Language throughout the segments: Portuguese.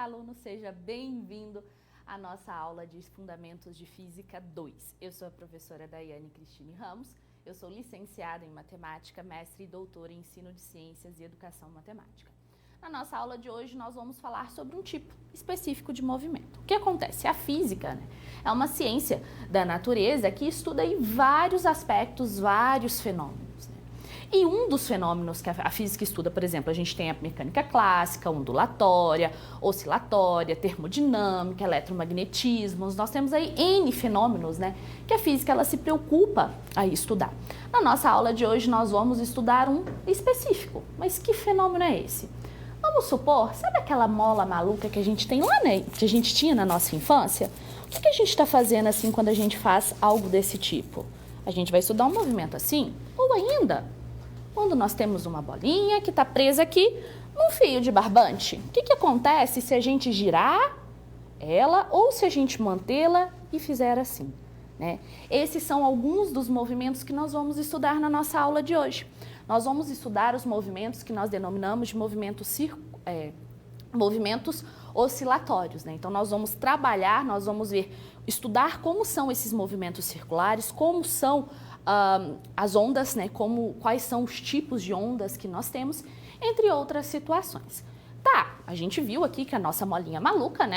Olá, aluno, seja bem-vindo à nossa aula de Fundamentos de Física 2. Eu sou a professora Daiane Cristine Ramos, eu sou licenciada em Matemática, mestre e doutora em Ensino de Ciências e Educação Matemática. Na nossa aula de hoje, nós vamos falar sobre um tipo específico de movimento. O que acontece? A física, é uma ciência da natureza que estuda aí vários aspectos, vários fenômenos. E um dos fenômenos que a física estuda, por exemplo, a gente tem a mecânica clássica, ondulatória, oscilatória, termodinâmica, eletromagnetismos. Nós temos aí N fenômenos, que a física ela se preocupa a estudar. Na nossa aula de hoje nós vamos estudar um específico. Mas que fenômeno é esse? Vamos supor, sabe aquela mola maluca que a gente tem lá, que a gente tinha na nossa infância? O que a gente está fazendo assim quando a gente faz algo desse tipo? A gente vai estudar um movimento assim? Ou ainda, quando nós temos uma bolinha que está presa aqui num fio de barbante, o que acontece se a gente girar ela ou se a gente mantê-la e fizer assim? Esses são alguns dos movimentos que nós vamos estudar na nossa aula de hoje. Nós vamos estudar os movimentos que nós denominamos de movimentos oscilatórios. Então, nós vamos trabalhar, nós vamos estudar como são esses movimentos circulares, como são as ondas, quais são os tipos de ondas que nós temos, entre outras situações. Tá, a gente viu aqui que a nossa molinha maluca,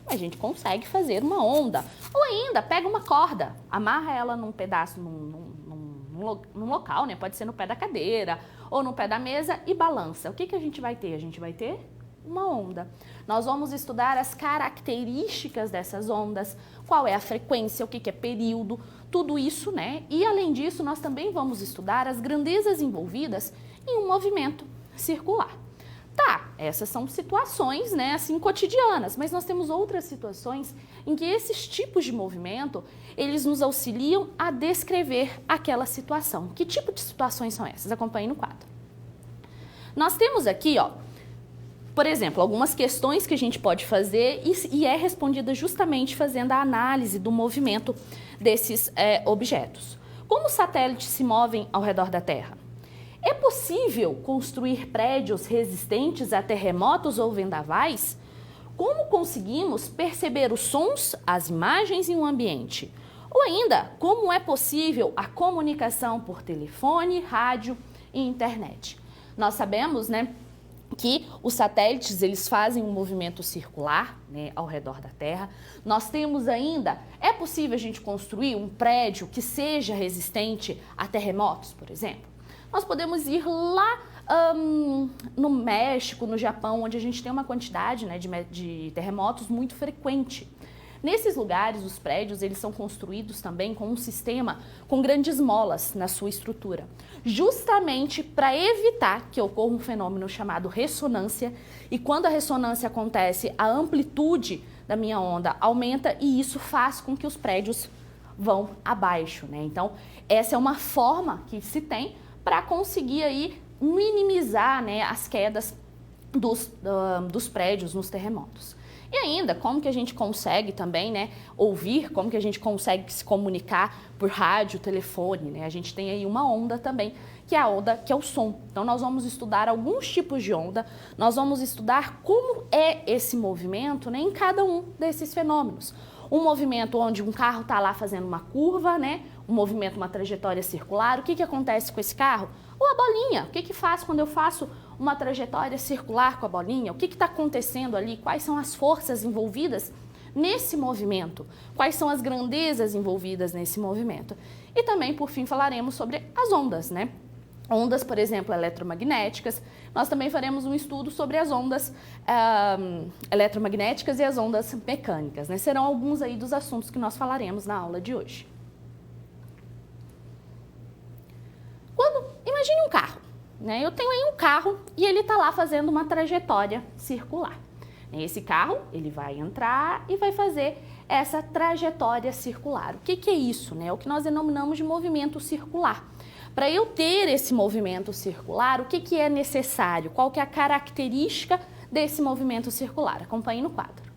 a gente consegue fazer uma onda. Ou ainda, pega uma corda, amarra ela num pedaço, num local, pode ser no pé da cadeira ou no pé da mesa e balança. O que a gente vai ter? A gente vai ter uma onda. Nós vamos estudar as características dessas ondas, qual é a frequência, o que é período, tudo isso, E além disso, nós também vamos estudar as grandezas envolvidas em um movimento circular. Tá, essas são situações, assim, cotidianas, mas nós temos outras situações em que esses tipos de movimento, eles nos auxiliam a descrever aquela situação. Que tipo de situações são essas? Acompanhe no quadro. Nós temos aqui, por exemplo, algumas questões que a gente pode fazer e é respondida justamente fazendo a análise do movimento desses objetos. Como os satélites se movem ao redor da Terra? É possível construir prédios resistentes a terremotos ou vendavais? Como conseguimos perceber os sons, as imagens em um ambiente? Ou ainda, como é possível a comunicação por telefone, rádio e internet? Nós sabemos, que os satélites eles fazem um movimento circular ao redor da Terra. Nós temos ainda, é possível a gente construir um prédio que seja resistente a terremotos, por exemplo? Nós podemos ir lá no México, no Japão, onde a gente tem uma quantidade de terremotos muito frequente. Nesses lugares, os prédios eles são construídos também com um sistema com grandes molas na sua estrutura, justamente para evitar que ocorra um fenômeno chamado ressonância, e quando a ressonância acontece, a amplitude da minha onda aumenta e isso faz com que os prédios vão abaixo. Então, essa é uma forma que se tem para conseguir aí minimizar as quedas dos prédios nos terremotos. E ainda, como que a gente consegue também ouvir, como que a gente consegue se comunicar por rádio, telefone, A gente tem aí uma onda também, que é a onda, que é o som. Então, nós vamos estudar alguns tipos de onda, nós vamos estudar como é esse movimento em cada um desses fenômenos. Um movimento onde um carro está lá fazendo uma curva, um movimento, uma trajetória circular. O que acontece com esse carro? Ou a bolinha, o que faz quando eu faço uma trajetória circular com a bolinha? O que está acontecendo ali? Quais são as forças envolvidas nesse movimento? Quais são as grandezas envolvidas nesse movimento? E também, por fim, falaremos sobre as ondas, Ondas, por exemplo, eletromagnéticas. Nós também faremos um estudo sobre as ondas eletromagnéticas e as ondas mecânicas, Serão alguns aí dos assuntos que nós falaremos na aula de hoje. Imagine um carro, Eu tenho aí um carro e ele está lá fazendo uma trajetória circular. Esse carro, ele vai entrar e vai fazer essa trajetória circular. O que é isso, É o que nós denominamos de movimento circular. Para eu ter esse movimento circular, o que é necessário? Qual que é a característica desse movimento circular? Acompanhe no quadro.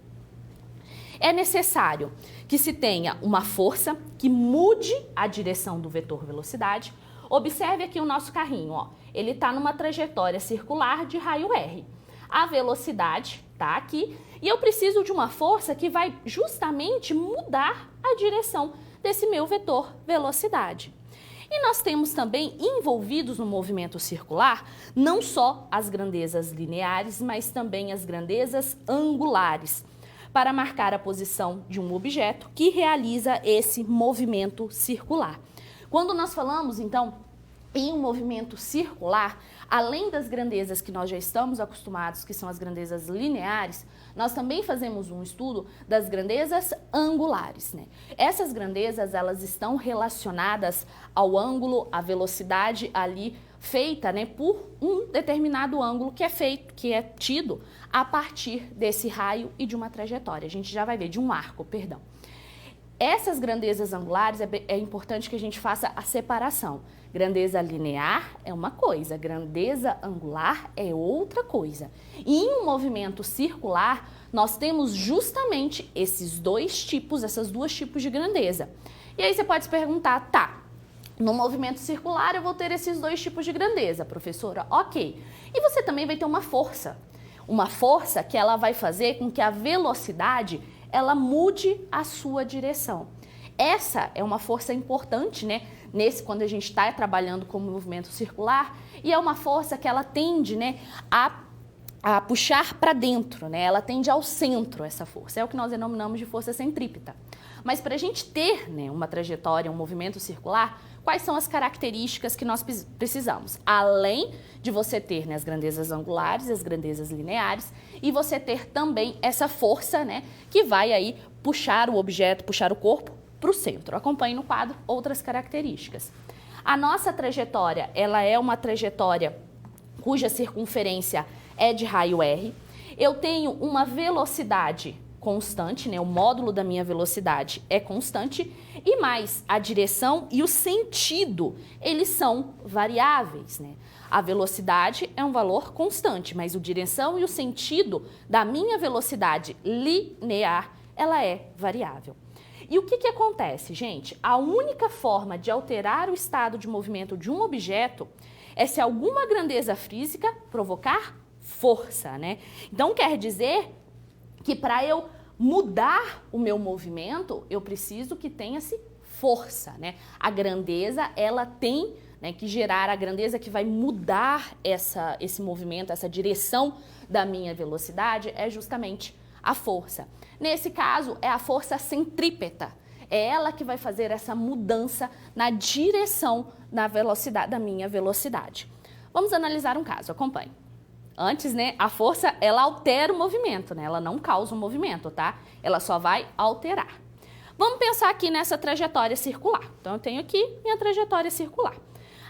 É necessário que se tenha uma força que mude a direção do vetor velocidade. Observe aqui o nosso carrinho, ele está numa trajetória circular de raio R. A velocidade está aqui E eu preciso de uma força que vai justamente mudar a direção desse meu vetor velocidade. E nós temos também envolvidos no movimento circular não só as grandezas lineares, mas também as grandezas angulares, para marcar a posição de um objeto que realiza esse movimento circular. Quando nós falamos, então, em um movimento circular, além das grandezas que nós já estamos acostumados, que são as grandezas lineares, nós também fazemos um estudo das grandezas angulares, né? Essas grandezas, elas estão relacionadas ao ângulo, à velocidade ali feita, né, por um determinado ângulo que é tido a partir desse raio e de uma trajetória. A gente já vai ver, de um arco, perdão. Essas grandezas angulares, é importante que a gente faça a separação. Grandeza linear é uma coisa, grandeza angular é outra coisa. E em um movimento circular, nós temos justamente esses dois tipos, essas duas tipos de grandeza. E aí você pode se perguntar, tá, no movimento circular eu vou ter esses dois tipos de grandeza, professora, ok. E você também vai ter uma força que ela vai fazer com que a velocidade ela mude a sua direção. Essa é uma força importante, né? Quando a gente está trabalhando com o movimento circular, e é uma força que ela tende, né, a puxar para dentro, né? Ela tende ao centro, essa força. É o que nós denominamos de força centrípeta. Mas para a gente ter, né, uma trajetória, um movimento circular, quais são as características que nós precisamos? Além de você ter, né, as grandezas angulares, as grandezas lineares, e você ter também essa força, né, que vai aí puxar o objeto, puxar o corpo para o centro. Acompanhe no quadro outras características. A nossa trajetória, ela é uma trajetória cuja circunferência é de raio R. Eu tenho uma velocidade constante, né? O módulo da minha velocidade é constante, e mais, a direção e o sentido, eles são variáveis, né? A velocidade é um valor constante, mas a direção e o sentido da minha velocidade linear, ela é variável. E o que acontece, gente? A única forma de alterar o estado de movimento de um objeto é se alguma grandeza física provocar força, né? Então, quer dizer que para eu mudar o meu movimento, eu preciso que tenha-se força, né? A grandeza, ela tem, né, que gerar a grandeza que vai mudar esse movimento, essa direção da minha velocidade, é justamente a força. Nesse caso, é a força centrípeta. É ela que vai fazer essa mudança na direção da velocidade, da minha velocidade. Vamos analisar um caso, acompanhe. Antes, né, a força, ela altera o movimento, né? Ela não causa o movimento, tá? Ela só vai alterar. Vamos pensar aqui nessa trajetória circular. Então, eu tenho aqui minha trajetória circular.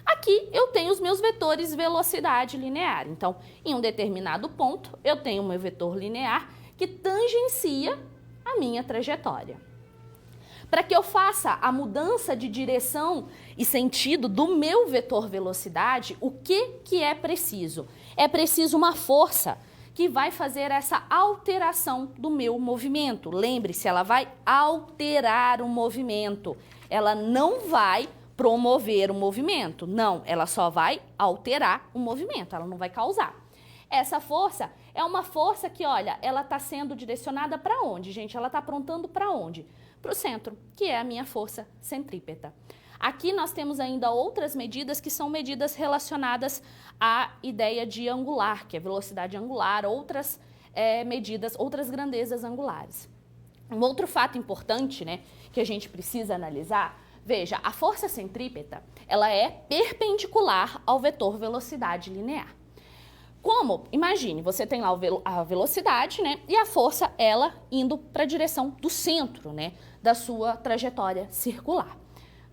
Aqui, eu tenho os meus vetores velocidade linear. Então, em um determinado ponto, eu tenho o meu vetor linear que tangencia a minha trajetória. Para que eu faça a mudança de direção e sentido do meu vetor velocidade, o que é preciso? É preciso uma força que vai fazer essa alteração do meu movimento. Lembre-se, ela vai alterar o movimento. Ela não vai promover o movimento. Não, ela só vai alterar o movimento, ela não vai causar. Essa força é uma força que, olha, ela está sendo direcionada para onde, gente? Ela está apontando para onde? Para o centro, que é a minha força centrípeta. Aqui nós temos ainda outras medidas que são medidas relacionadas à ideia de angular, que é velocidade angular, outras medidas, outras grandezas angulares. Um outro fato importante, né, que a gente precisa analisar, veja, a força centrípeta, ela é perpendicular ao vetor velocidade linear. Como? Imagine, você tem lá a velocidade, né, e a força, ela indo para a direção do centro, né, da sua trajetória circular.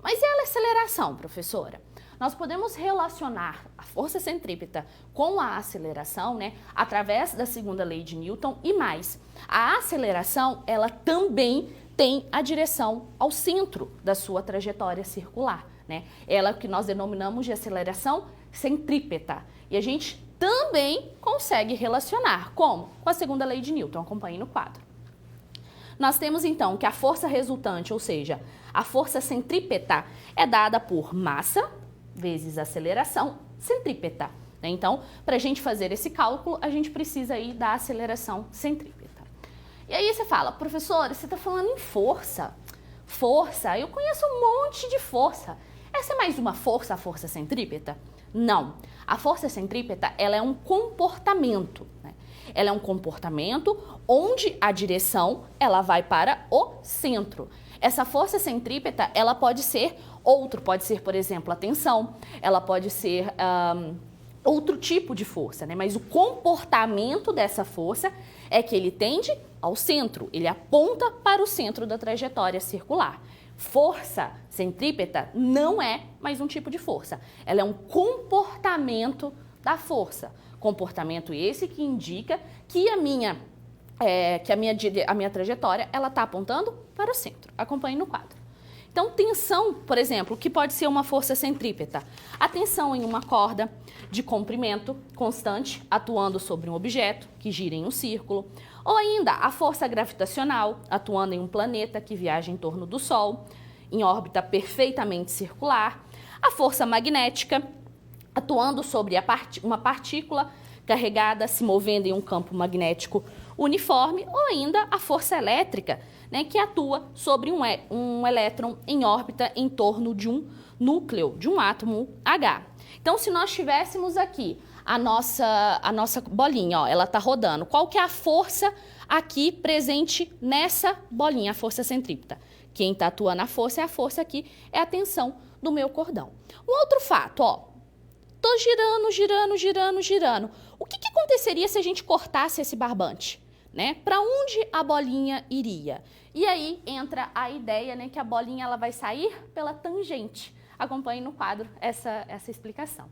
Mas e a aceleração, professora? Nós podemos relacionar a força centrípeta com a aceleração, né, através da segunda lei de Newton e mais. A aceleração, ela também tem a direção ao centro da sua trajetória circular, né? Ela que nós denominamos de aceleração centrípeta. E a gente também consegue relacionar. Como? Com a segunda lei de Newton. Acompanhe no quadro. Nós temos então que a força resultante, ou seja, a força centrípeta, é dada por massa vezes aceleração centrípeta. Então, para a gente fazer esse cálculo, a gente precisa aí da aceleração centrípeta. E aí você fala, professora, você está falando em força. Força, eu conheço um monte de força. Essa é mais uma força, a força centrípeta? Não. A força centrípeta, ela é um comportamento, né? Ela é um comportamento onde a direção, ela vai para o centro. Essa força centrípeta, ela pode ser pode ser, por exemplo, a tensão, ela pode ser outro tipo de força, né? Mas o comportamento dessa força é que ele tende ao centro, ele aponta para o centro da trajetória circular. Força centrípeta não é mais um tipo de força, ela é um comportamento da força. Comportamento esse que indica que a minha trajetória ela está apontando para o centro. Acompanhe no quadro. Então, tensão, por exemplo, que pode ser uma força centrípeta. A tensão em uma corda de comprimento constante, atuando sobre um objeto que gira em um círculo. Ou ainda, a força gravitacional, atuando em um planeta que viaja em torno do Sol, em órbita perfeitamente circular. A força magnética, atuando sobre uma partícula carregada, se movendo em um campo magnético uniforme. Ou ainda, a força elétrica, né, que atua sobre um elétron em órbita em torno de um núcleo, de um átomo H. Então, se nós tivéssemos aqui a nossa bolinha, ó, ela está rodando, qual que é a força aqui presente nessa bolinha, a força centrípeta? Quem está atuando a força é a força aqui, é a tensão do meu cordão. Um outro fato, ó, tô girando. O que aconteceria se a gente cortasse esse barbante? Né? Para onde a bolinha iria? E aí entra a ideia, né, que a bolinha ela vai sair pela tangente. Acompanhe no quadro essa explicação.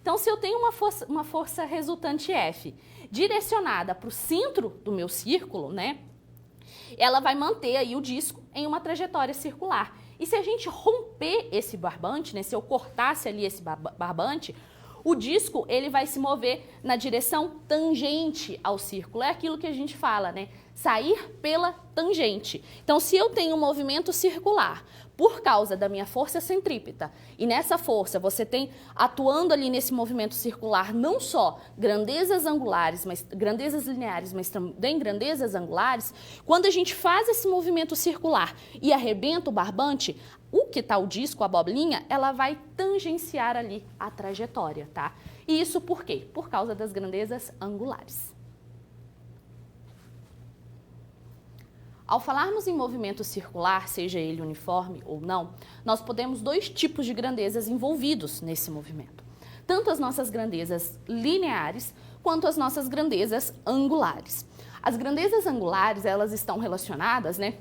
Então, se eu tenho uma força resultante F direcionada para o centro do meu círculo, né, ela vai manter aí o disco em uma trajetória circular. E se a gente romper esse barbante, né, se eu cortasse ali esse barbante, o disco ele vai se mover na direção tangente ao círculo. É aquilo que a gente fala, né? Sair pela tangente. Então, se eu tenho um movimento circular por causa da minha força centrípeta, e nessa força você tem atuando ali nesse movimento circular não só grandezas angulares, mas grandezas lineares, mas também grandezas angulares, quando a gente faz esse movimento circular e arrebenta o barbante, o que está o disco, a bolinha, ela vai tangenciar ali a trajetória, tá? E isso por quê? Por causa das grandezas angulares. Ao falarmos em movimento circular, seja ele uniforme ou não, nós podemos dois tipos de grandezas envolvidos nesse movimento. Tanto as nossas grandezas lineares, quanto as nossas grandezas angulares. As grandezas angulares, elas estão relacionadas, né,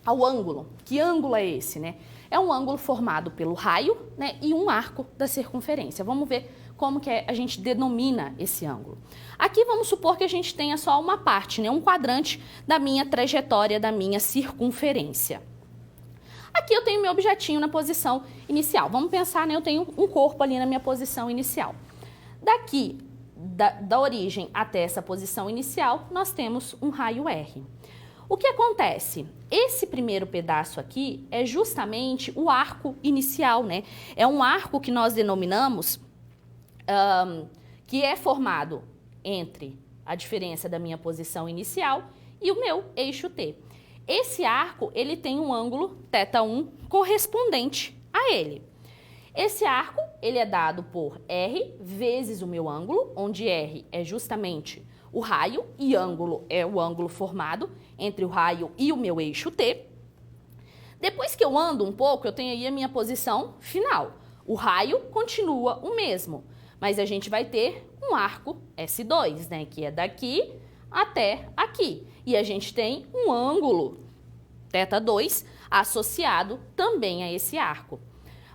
ao ângulo. Que ângulo é esse, né? É um ângulo formado pelo raio, né, e um arco da circunferência. Vamos ver como que a gente denomina esse ângulo. Aqui vamos supor que a gente tenha só uma parte, né, um quadrante da minha trajetória, da minha circunferência. Aqui eu tenho meu objetinho na posição inicial. Vamos pensar, né, eu tenho um corpo ali na minha posição inicial. Daqui, da origem até essa posição inicial, nós temos um raio R. O que acontece? Esse primeiro pedaço aqui é justamente o arco inicial, né? É um arco que nós denominamos, que é formado entre a diferença da minha posição inicial e o meu eixo T. Esse arco, ele tem um ângulo θ1 correspondente a ele. Esse arco, ele é dado por R vezes o meu ângulo, onde R é justamente o raio e ângulo é o ângulo formado entre o raio e o meu eixo T. Depois que eu ando um pouco, eu tenho aí a minha posição final. O raio continua o mesmo, mas a gente vai ter um arco S2, né, que é daqui até aqui. E a gente tem um ângulo θ2 associado também a esse arco.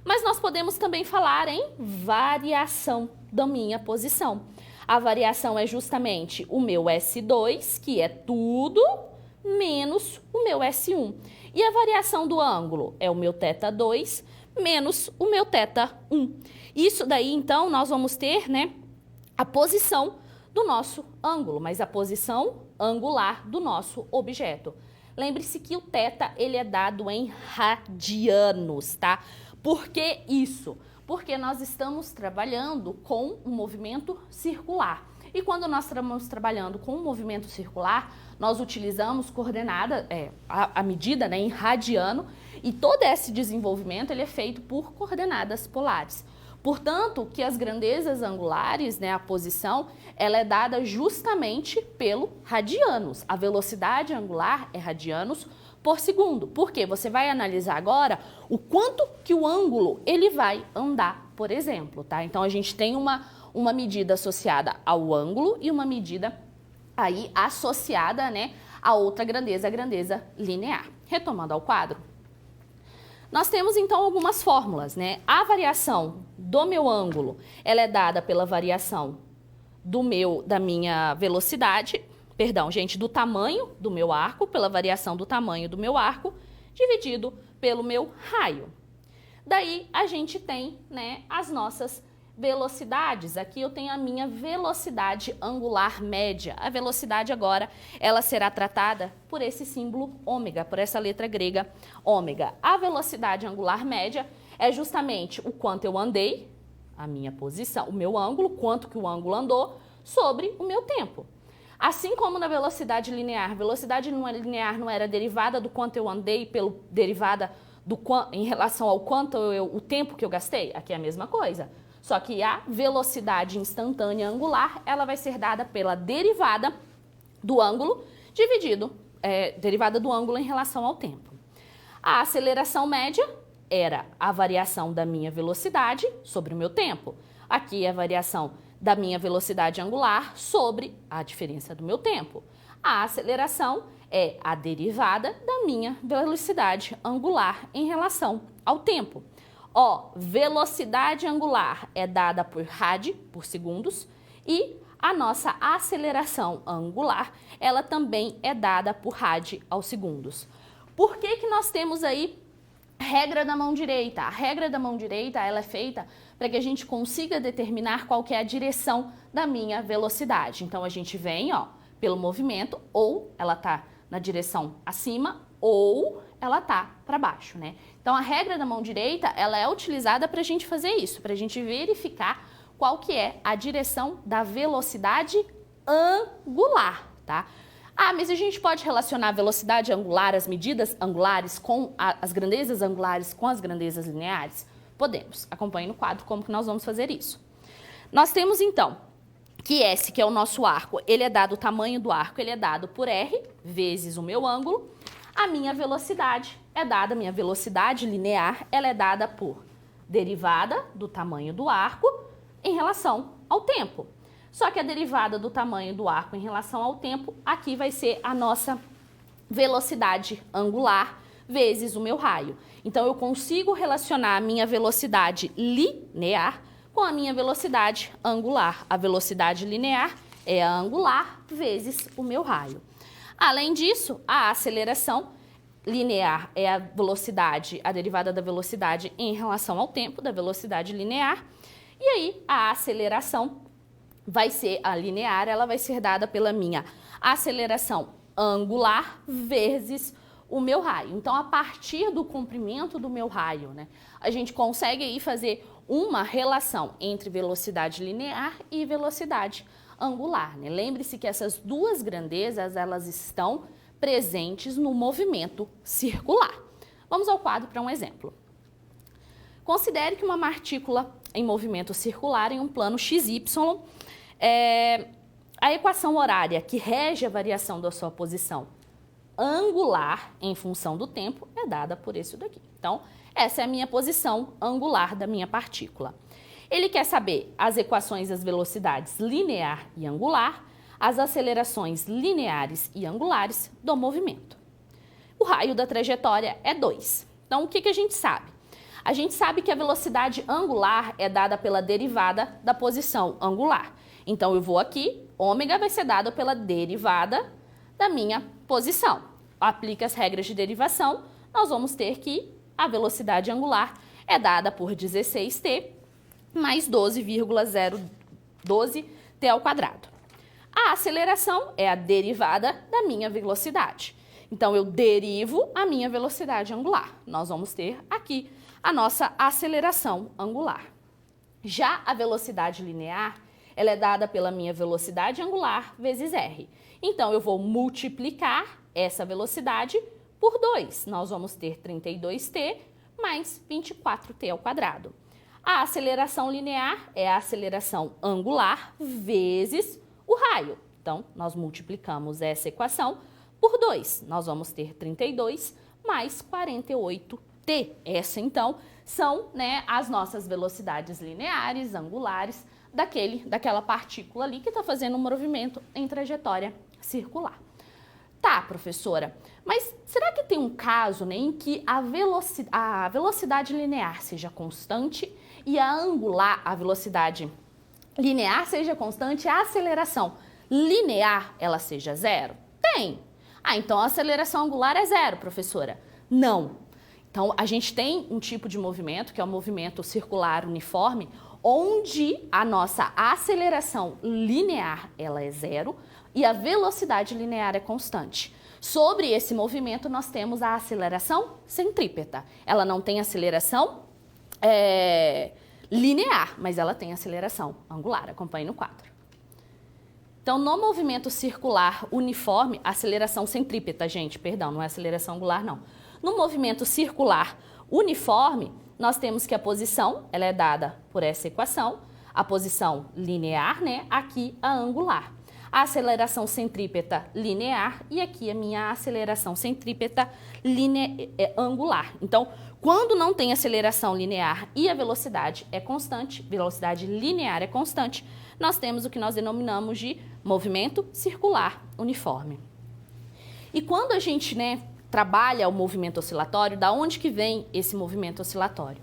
Mas nós podemos também falar em variação da minha posição. A variação é justamente o meu S2, que é tudo, menos o meu S1. E a variação do ângulo é o meu θ2 menos o meu θ1. Isso daí, então, nós vamos ter, né, a posição do nosso ângulo, mas a posição angular do nosso objeto. Lembre-se que o θ, ele é dado em radianos, tá? Por que isso? Porque nós estamos trabalhando com um movimento circular. E quando nós estamos trabalhando com um movimento circular, nós utilizamos coordenada, a medida, né, em radiano, e todo esse desenvolvimento ele é feito por coordenadas polares. Portanto, que as grandezas angulares, né, a posição, ela é dada justamente pelo radianos. A velocidade angular é radianos por segundo. Por quê? Você vai analisar agora o quanto que o ângulo ele vai andar, por exemplo, tá? Então, a gente tem uma medida associada ao ângulo e uma medida aí associada, né, a outra grandeza, a grandeza linear. Retomando ao quadro, nós temos então algumas fórmulas, né? A variação do meu ângulo, ela é dada pela variação da minha velocidade, perdão, gente, do tamanho do meu arco, pela variação do tamanho do meu arco, dividido pelo meu raio. Daí a gente tem, né, as nossas velocidades. Aqui eu tenho a minha velocidade angular média. A velocidade agora, ela será tratada por esse símbolo ômega, por essa letra grega ômega. A velocidade angular média é justamente o quanto eu andei, a minha posição, o meu ângulo, quanto que o ângulo andou sobre o meu tempo. Assim como na velocidade linear linear não era derivada do quanto eu andei derivada em relação ao o tempo que eu gastei, aqui é a mesma coisa. Só que a velocidade instantânea angular, ela vai ser dada pela derivada do ângulo derivada do ângulo em relação ao tempo. A aceleração média era a variação da minha velocidade sobre o meu tempo. Aqui é a variação da minha velocidade angular sobre a diferença do meu tempo. A aceleração é a derivada da minha velocidade angular em relação ao tempo. Velocidade angular é dada por rad, por segundos, e a nossa aceleração angular, ela também é dada por rad aos segundos. Por que nós temos aí regra da mão direita? A regra da mão direita, ela é feita para que a gente consiga determinar qual que é a direção da minha velocidade. Então, a gente vem, pelo movimento, ou ela está na direção acima, ou ela tá para baixo, né? Então, a regra da mão direita, ela é utilizada para a gente fazer isso, para a gente verificar qual que é a direção da velocidade angular, tá? Mas a gente pode relacionar a velocidade angular, as medidas angulares com as grandezas angulares com as grandezas lineares? Podemos. Acompanhe no quadro como que nós vamos fazer isso. Nós temos, então, que S, que é o nosso arco, ele é dado, o tamanho do arco, ele é dado por R vezes o meu ângulo. A minha velocidade minha velocidade linear, ela é dada por derivada do tamanho do arco em relação ao tempo. Só que a derivada do tamanho do arco em relação ao tempo, aqui vai ser a nossa velocidade angular vezes o meu raio. Então, eu consigo relacionar a minha velocidade linear com a minha velocidade angular. A velocidade linear é a angular vezes o meu raio. Além disso, a aceleração linear é a velocidade, a derivada da velocidade em relação ao tempo, da velocidade linear. E aí, a aceleração vai ser, a linear, ela vai ser dada pela minha aceleração angular vezes o meu raio. Então, a partir do comprimento do meu raio, né, a gente consegue aí fazer uma relação entre velocidade linear e velocidade angular, né? Lembre-se que essas duas grandezas, elas estão presentes no movimento circular. Vamos ao quadro para um exemplo. Considere que uma partícula em movimento circular em um plano XY, a equação horária que rege a variação da sua posição angular em função do tempo é dada por isso daqui. Então, essa é a minha posição angular da minha partícula. Ele quer saber as equações das velocidades linear e angular, as acelerações lineares e angulares do movimento. O raio da trajetória é 2. Então, o que a gente sabe? A gente sabe que a velocidade angular é dada pela derivada da posição angular. Então, eu vou aqui, ômega vai ser dado pela derivada da minha posição. Aplica as regras de derivação, nós vamos ter que a velocidade angular é dada por 16t mais 12,012t ao quadrado. A aceleração é a derivada da minha velocidade. Então, eu derivo a minha velocidade angular. Nós vamos ter aqui a nossa aceleração angular. Já a velocidade linear ela é dada pela minha velocidade angular vezes r. Então, eu vou multiplicar essa velocidade por 2. Nós vamos ter 32t mais 24t ao quadrado. A aceleração linear é a aceleração angular vezes o raio. Então, nós multiplicamos essa equação por 2. Nós vamos ter 32 mais 48t. Essa, então, são, né, as nossas velocidades lineares, angulares, daquela partícula ali que está fazendo um movimento em trajetória circular. Tá, professora, mas será que tem um caso, né, em que a velocidade linear seja constante e a velocidade linear seja constante e a aceleração linear ela seja zero? Tem. Ah, então a aceleração angular é zero, professora. Não. Então, a gente tem um tipo de movimento, que é o movimento circular uniforme, onde a nossa aceleração linear ela é zero e a velocidade linear é constante. Sobre esse movimento, nós temos a aceleração centrípeta. Ela não tem aceleração linear, mas ela tem aceleração angular. Acompanhe no quadro. Então, no movimento circular uniforme, aceleração centrípeta, gente, perdão, não é aceleração angular, não. No movimento circular uniforme, nós temos que a posição, ela é dada por essa equação, a posição linear, né? Aqui a angular. A aceleração centrípeta linear e aqui a minha aceleração centrípeta angular. Então, quando não tem aceleração linear e a velocidade é constante, velocidade linear é constante, nós temos o que nós denominamos de movimento circular uniforme. E quando a gente, né, trabalha o movimento oscilatório, da onde que vem esse movimento oscilatório?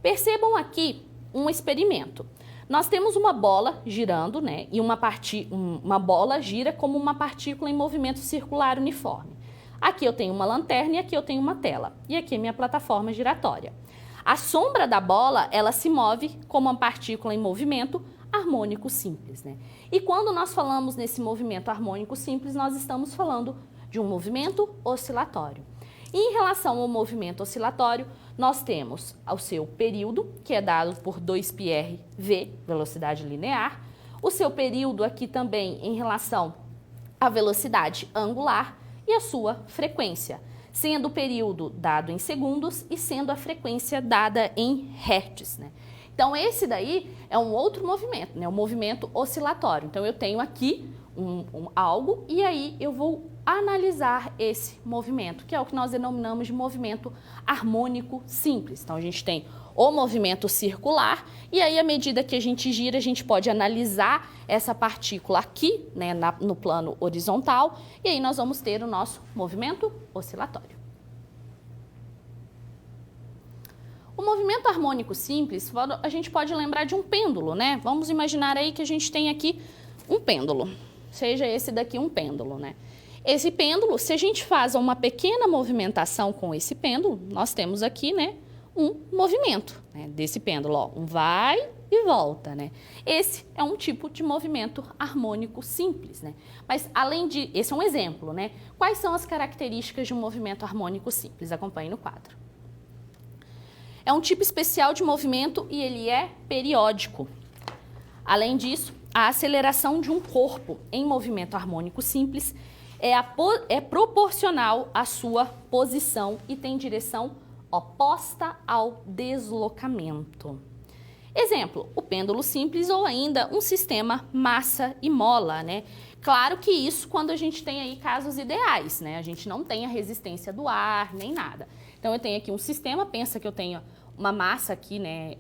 Percebam aqui um experimento. Nós temos uma bola girando, né, e uma bola gira como uma partícula em movimento circular uniforme. Aqui eu tenho uma lanterna e aqui eu tenho uma tela. E aqui é minha plataforma giratória. A sombra da bola, ela se move como uma partícula em movimento harmônico simples, né? E quando nós falamos nesse movimento harmônico simples, nós estamos falando de um movimento oscilatório. E em relação ao movimento oscilatório, nós temos o seu período, que é dado por 2πrv, velocidade linear, o seu período aqui também em relação à velocidade angular e a sua frequência, sendo o período dado em segundos e sendo a frequência dada em hertz, né? Então, esse daí é um outro movimento, né? O movimento oscilatório. Então, eu tenho aqui algo e aí eu vou analisar esse movimento, que é o que nós denominamos de movimento harmônico simples. Então, a gente tem o movimento circular e aí, à medida que a gente gira, a gente pode analisar essa partícula aqui, né, no plano horizontal, e aí nós vamos ter o nosso movimento oscilatório. O movimento harmônico simples, a gente pode lembrar de um pêndulo, né? Vamos imaginar aí que a gente tem aqui um pêndulo, seja esse daqui um pêndulo, né? Esse pêndulo, se a gente faz uma pequena movimentação com esse pêndulo, nós temos aqui, né, um movimento, né, desse pêndulo, ó, um vai e volta, né? Esse é um tipo de movimento harmônico simples, né? Mas além de, esse é um exemplo, né? Quais são as características de um movimento harmônico simples? Acompanhe no quadro. É um tipo especial de movimento e ele é periódico. Além disso, a aceleração de um corpo em movimento harmônico simples é proporcional à sua posição e tem direção oposta ao deslocamento. Exemplo, o pêndulo simples ou ainda um sistema massa e mola, né? Claro que isso quando a gente tem aí casos ideais, né? A gente não tem a resistência do ar, nem nada. Então, eu tenho aqui um sistema, pensa que eu tenho uma massa aqui, né,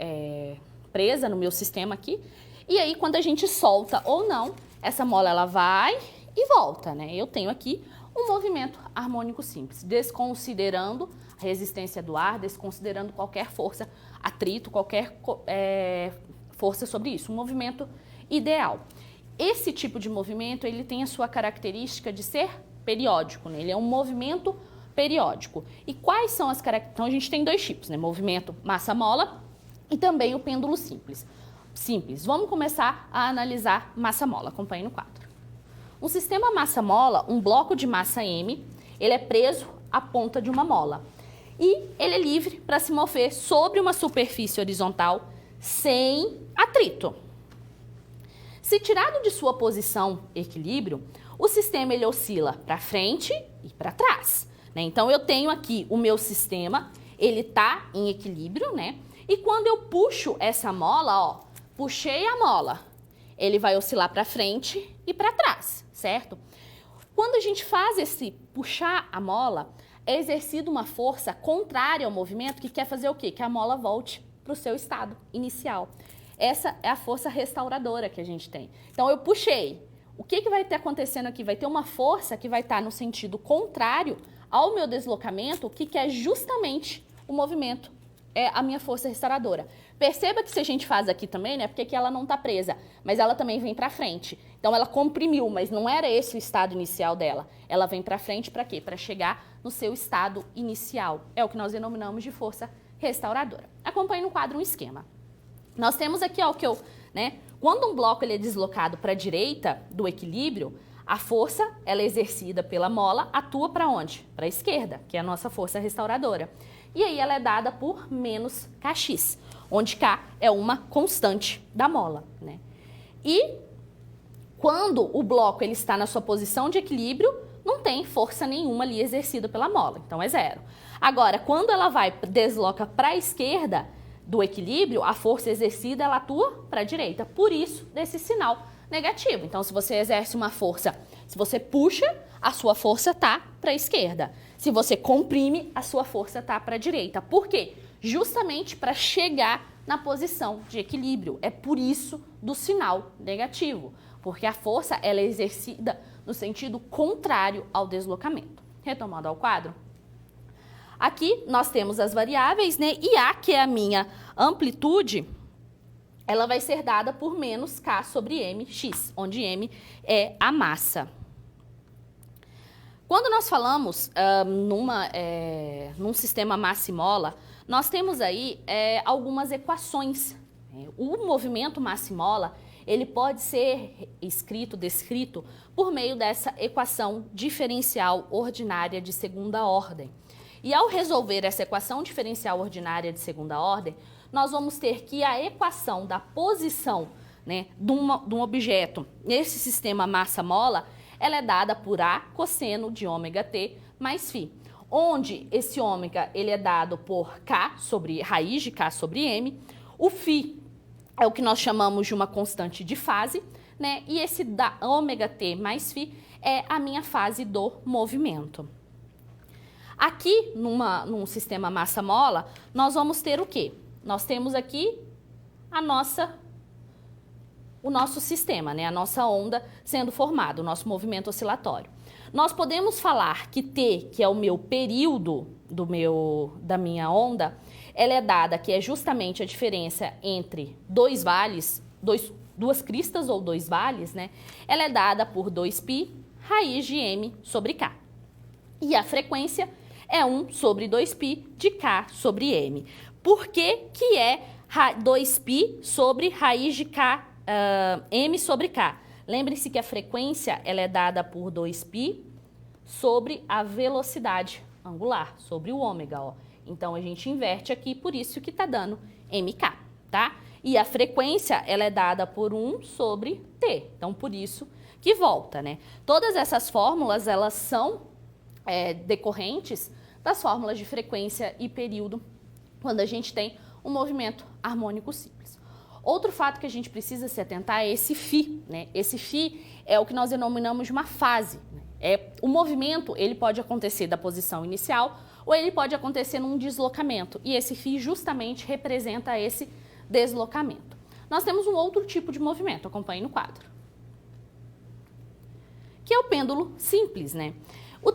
presa no meu sistema aqui, e aí quando a gente solta ou não, essa mola ela vai e volta, né? Eu tenho aqui um movimento harmônico simples, desconsiderando a resistência do ar, desconsiderando qualquer força, atrito, qualquer força sobre isso, um movimento ideal. Esse tipo de movimento, ele tem a sua característica de ser periódico, né? Ele é um movimento periódico. E quais são as características? Então, a gente tem dois tipos, né? Movimento massa-mola e também o pêndulo simples. Vamos começar a analisar massa-mola. Acompanhe no quadro. Um sistema massa-mola, um bloco de massa M, ele é preso à ponta de uma mola. E ele é livre para se mover sobre uma superfície horizontal sem atrito. Se tirado de sua posição equilíbrio, o sistema ele oscila para frente e para trás, né? Então eu tenho aqui o meu sistema, ele está em equilíbrio, né? E quando eu puxo essa mola, ó, puxei a mola, ele vai oscilar para frente e para trás, certo? Quando a gente faz esse puxar a mola, é exercida uma força contrária ao movimento que quer fazer o quê? Que a mola volte para o seu estado inicial. Essa é a força restauradora que a gente tem. Então, eu puxei. O que vai estar acontecendo aqui? Vai ter uma força que vai estar no sentido contrário ao meu deslocamento, que é justamente o movimento, é a minha força restauradora. Perceba que se a gente faz aqui também, né? Porque aqui ela não está presa, mas ela também vem para frente. Então, ela comprimiu, mas não era esse o estado inicial dela. Ela vem para frente para quê? Para chegar no seu estado inicial. É o que nós denominamos de força restauradora. Acompanhe no quadro um esquema. Nós temos aqui, ó, quando um bloco ele é deslocado para a direita do equilíbrio, a força ela é exercida pela mola atua para onde? Para a esquerda, que é a nossa força restauradora. E aí ela é dada por menos Kx, onde K é uma constante da mola, né? E quando o bloco ele está na sua posição de equilíbrio, não tem força nenhuma ali exercida pela mola, então é zero. Agora, quando ela desloca para a esquerda do equilíbrio, a força exercida ela atua para a direita, por isso desse sinal negativo. Então, se você exerce uma força, se você puxa, a sua força tá para a esquerda. Se você comprime, a sua força tá para a direita. Por quê? Justamente para chegar na posição de equilíbrio. É por isso do sinal negativo, porque a força ela é exercida no sentido contrário ao deslocamento. Retomando ao quadro. Aqui nós temos as variáveis, né? E A, que é a minha amplitude, ela vai ser dada por menos K sobre mx, onde m é a massa. Quando nós falamos num sistema massa e mola, nós temos aí algumas equações. O movimento massa e mola, ele pode ser descrito por meio dessa equação diferencial ordinária de segunda ordem. E ao resolver essa equação diferencial ordinária de segunda ordem, nós vamos ter que a equação da posição, né, de um objeto nesse sistema massa-mola, ela é dada por A cosseno de ômega t mais φ, onde esse ômega ele é dado por K sobre raiz de K sobre M, o φ é o que nós chamamos de uma constante de fase, né, e esse da ômega t mais φ é a minha fase do movimento. Aqui, num sistema massa-mola, nós vamos ter o quê? Nós temos aqui o nosso sistema, né? A nossa onda sendo formada, o nosso movimento oscilatório. Nós podemos falar que T, que é o meu período da minha onda, ela é dada, que é justamente a diferença entre dois vales, duas cristas ou dois vales, né? Ela é dada por 2π raiz de m sobre k. E a frequência é 1 sobre 2π de k sobre m. Por que que é 2π sobre raiz de k, m sobre k? Lembre-se que a frequência ela é dada por 2π sobre a velocidade angular, sobre o ômega, ó. Então, a gente inverte aqui, por isso que está dando mk, tá? E a frequência ela é dada por 1 sobre t, então por isso que volta, né? Todas essas fórmulas, elas são decorrentes das fórmulas de frequência e período quando a gente tem um movimento harmônico simples. Outro fato que a gente precisa se atentar é esse φ, né? Esse φ é o que nós denominamos de uma fase, né? O movimento ele pode acontecer da posição inicial ou ele pode acontecer num deslocamento e esse φ justamente representa esse deslocamento. Nós temos um outro tipo de movimento, acompanhe no quadro, que é o pêndulo simples, né? O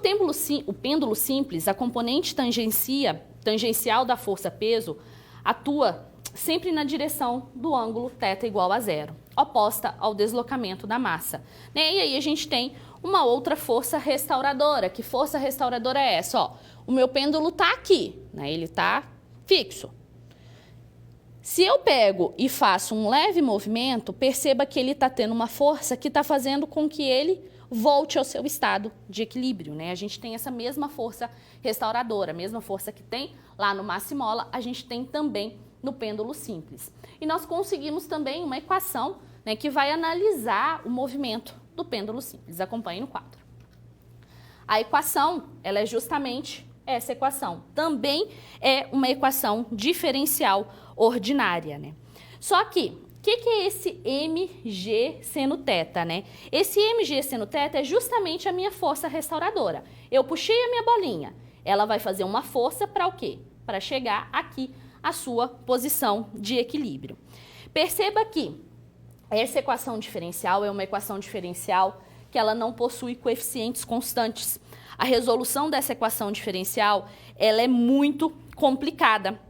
pêndulo simples, a componente tangencial da força-peso, atua sempre na direção do ângulo θ igual a zero, oposta ao deslocamento da massa, né? E aí a gente tem uma outra força restauradora. Que força restauradora é essa? Ó, o meu pêndulo está aqui, né? Ele está fixo. Se eu pego e faço um leve movimento, perceba que ele está tendo uma força que está fazendo com que ele volte ao seu estado de equilíbrio, né? A gente tem essa mesma força restauradora, a mesma força que tem lá no massa e mola, a gente tem também no pêndulo simples. E nós conseguimos também uma equação né, que vai analisar o movimento do pêndulo simples. Acompanhe no quadro. A equação, ela é justamente essa equação. Também é uma equação diferencial ordinária, né? Só que, o que é esse mg seno θ, né? Esse mg seno θ é justamente a minha força restauradora. Eu puxei a minha bolinha, ela vai fazer uma força para o quê? Para chegar aqui à sua posição de equilíbrio. Perceba que essa equação diferencial é uma equação diferencial que ela não possui coeficientes constantes. A resolução dessa equação diferencial, ela é muito complicada.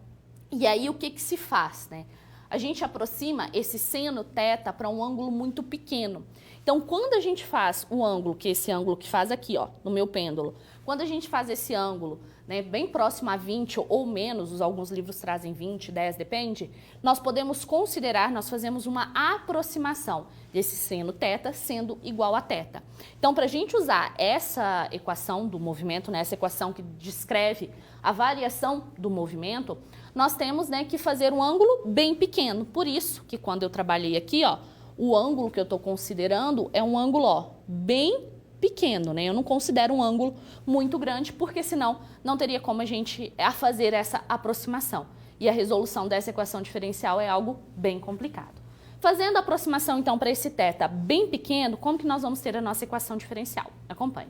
E aí, o que se faz, né? A gente aproxima esse seno θ para um ângulo muito pequeno. Então, quando a gente faz o ângulo, que é esse ângulo que faz aqui, ó, no meu pêndulo, quando a gente faz esse ângulo, né, bem próximo a 20 ou menos, alguns livros trazem 20, 10, depende, nós podemos considerar, nós fazemos uma aproximação desse seno θ sendo igual a θ. Então, para a gente usar essa equação do movimento, né, essa equação que descreve a variação do movimento, nós temos, né, que fazer um ângulo bem pequeno. Por isso que quando eu trabalhei aqui, ó, o ângulo que eu estou considerando é um ângulo, ó, bem pequeno, né? Eu não considero um ângulo muito grande, porque senão não teria como a gente fazer essa aproximação. E a resolução dessa equação diferencial é algo bem complicado. Fazendo a aproximação, então, para esse θ bem pequeno, como que nós vamos ter a nossa equação diferencial? Acompanhe.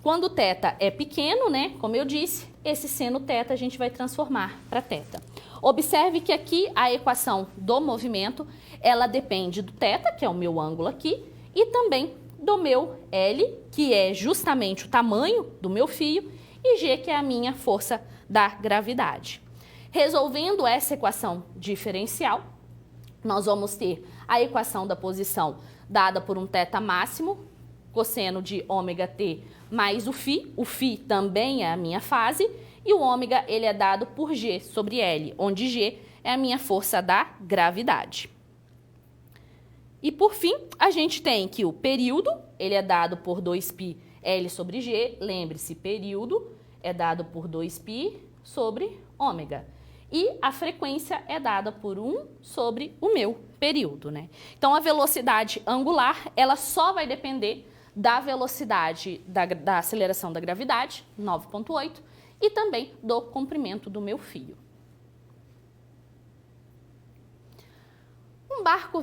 Quando o θ é pequeno, né, como eu disse, esse seno θ a gente vai transformar para θ. Observe que aqui a equação do movimento, ela depende do θ, que é o meu ângulo aqui, e também do meu L, que é justamente o tamanho do meu fio, e G, que é a minha força da gravidade. Resolvendo essa equação diferencial, nós vamos ter a equação da posição dada por um θ máximo, cosseno de ômega-t mais o φ também é a minha fase, e o ômega ele é dado por G sobre L, onde G é a minha força da gravidade. E por fim, a gente tem que o período, ele é dado por 2π L sobre G, lembre-se, período é dado por 2π sobre ômega. E a frequência é dada por 1 sobre o meu período, né? Então, a velocidade angular, ela só vai depender da velocidade da aceleração da gravidade, 9,8, e também do comprimento do meu fio. Um barco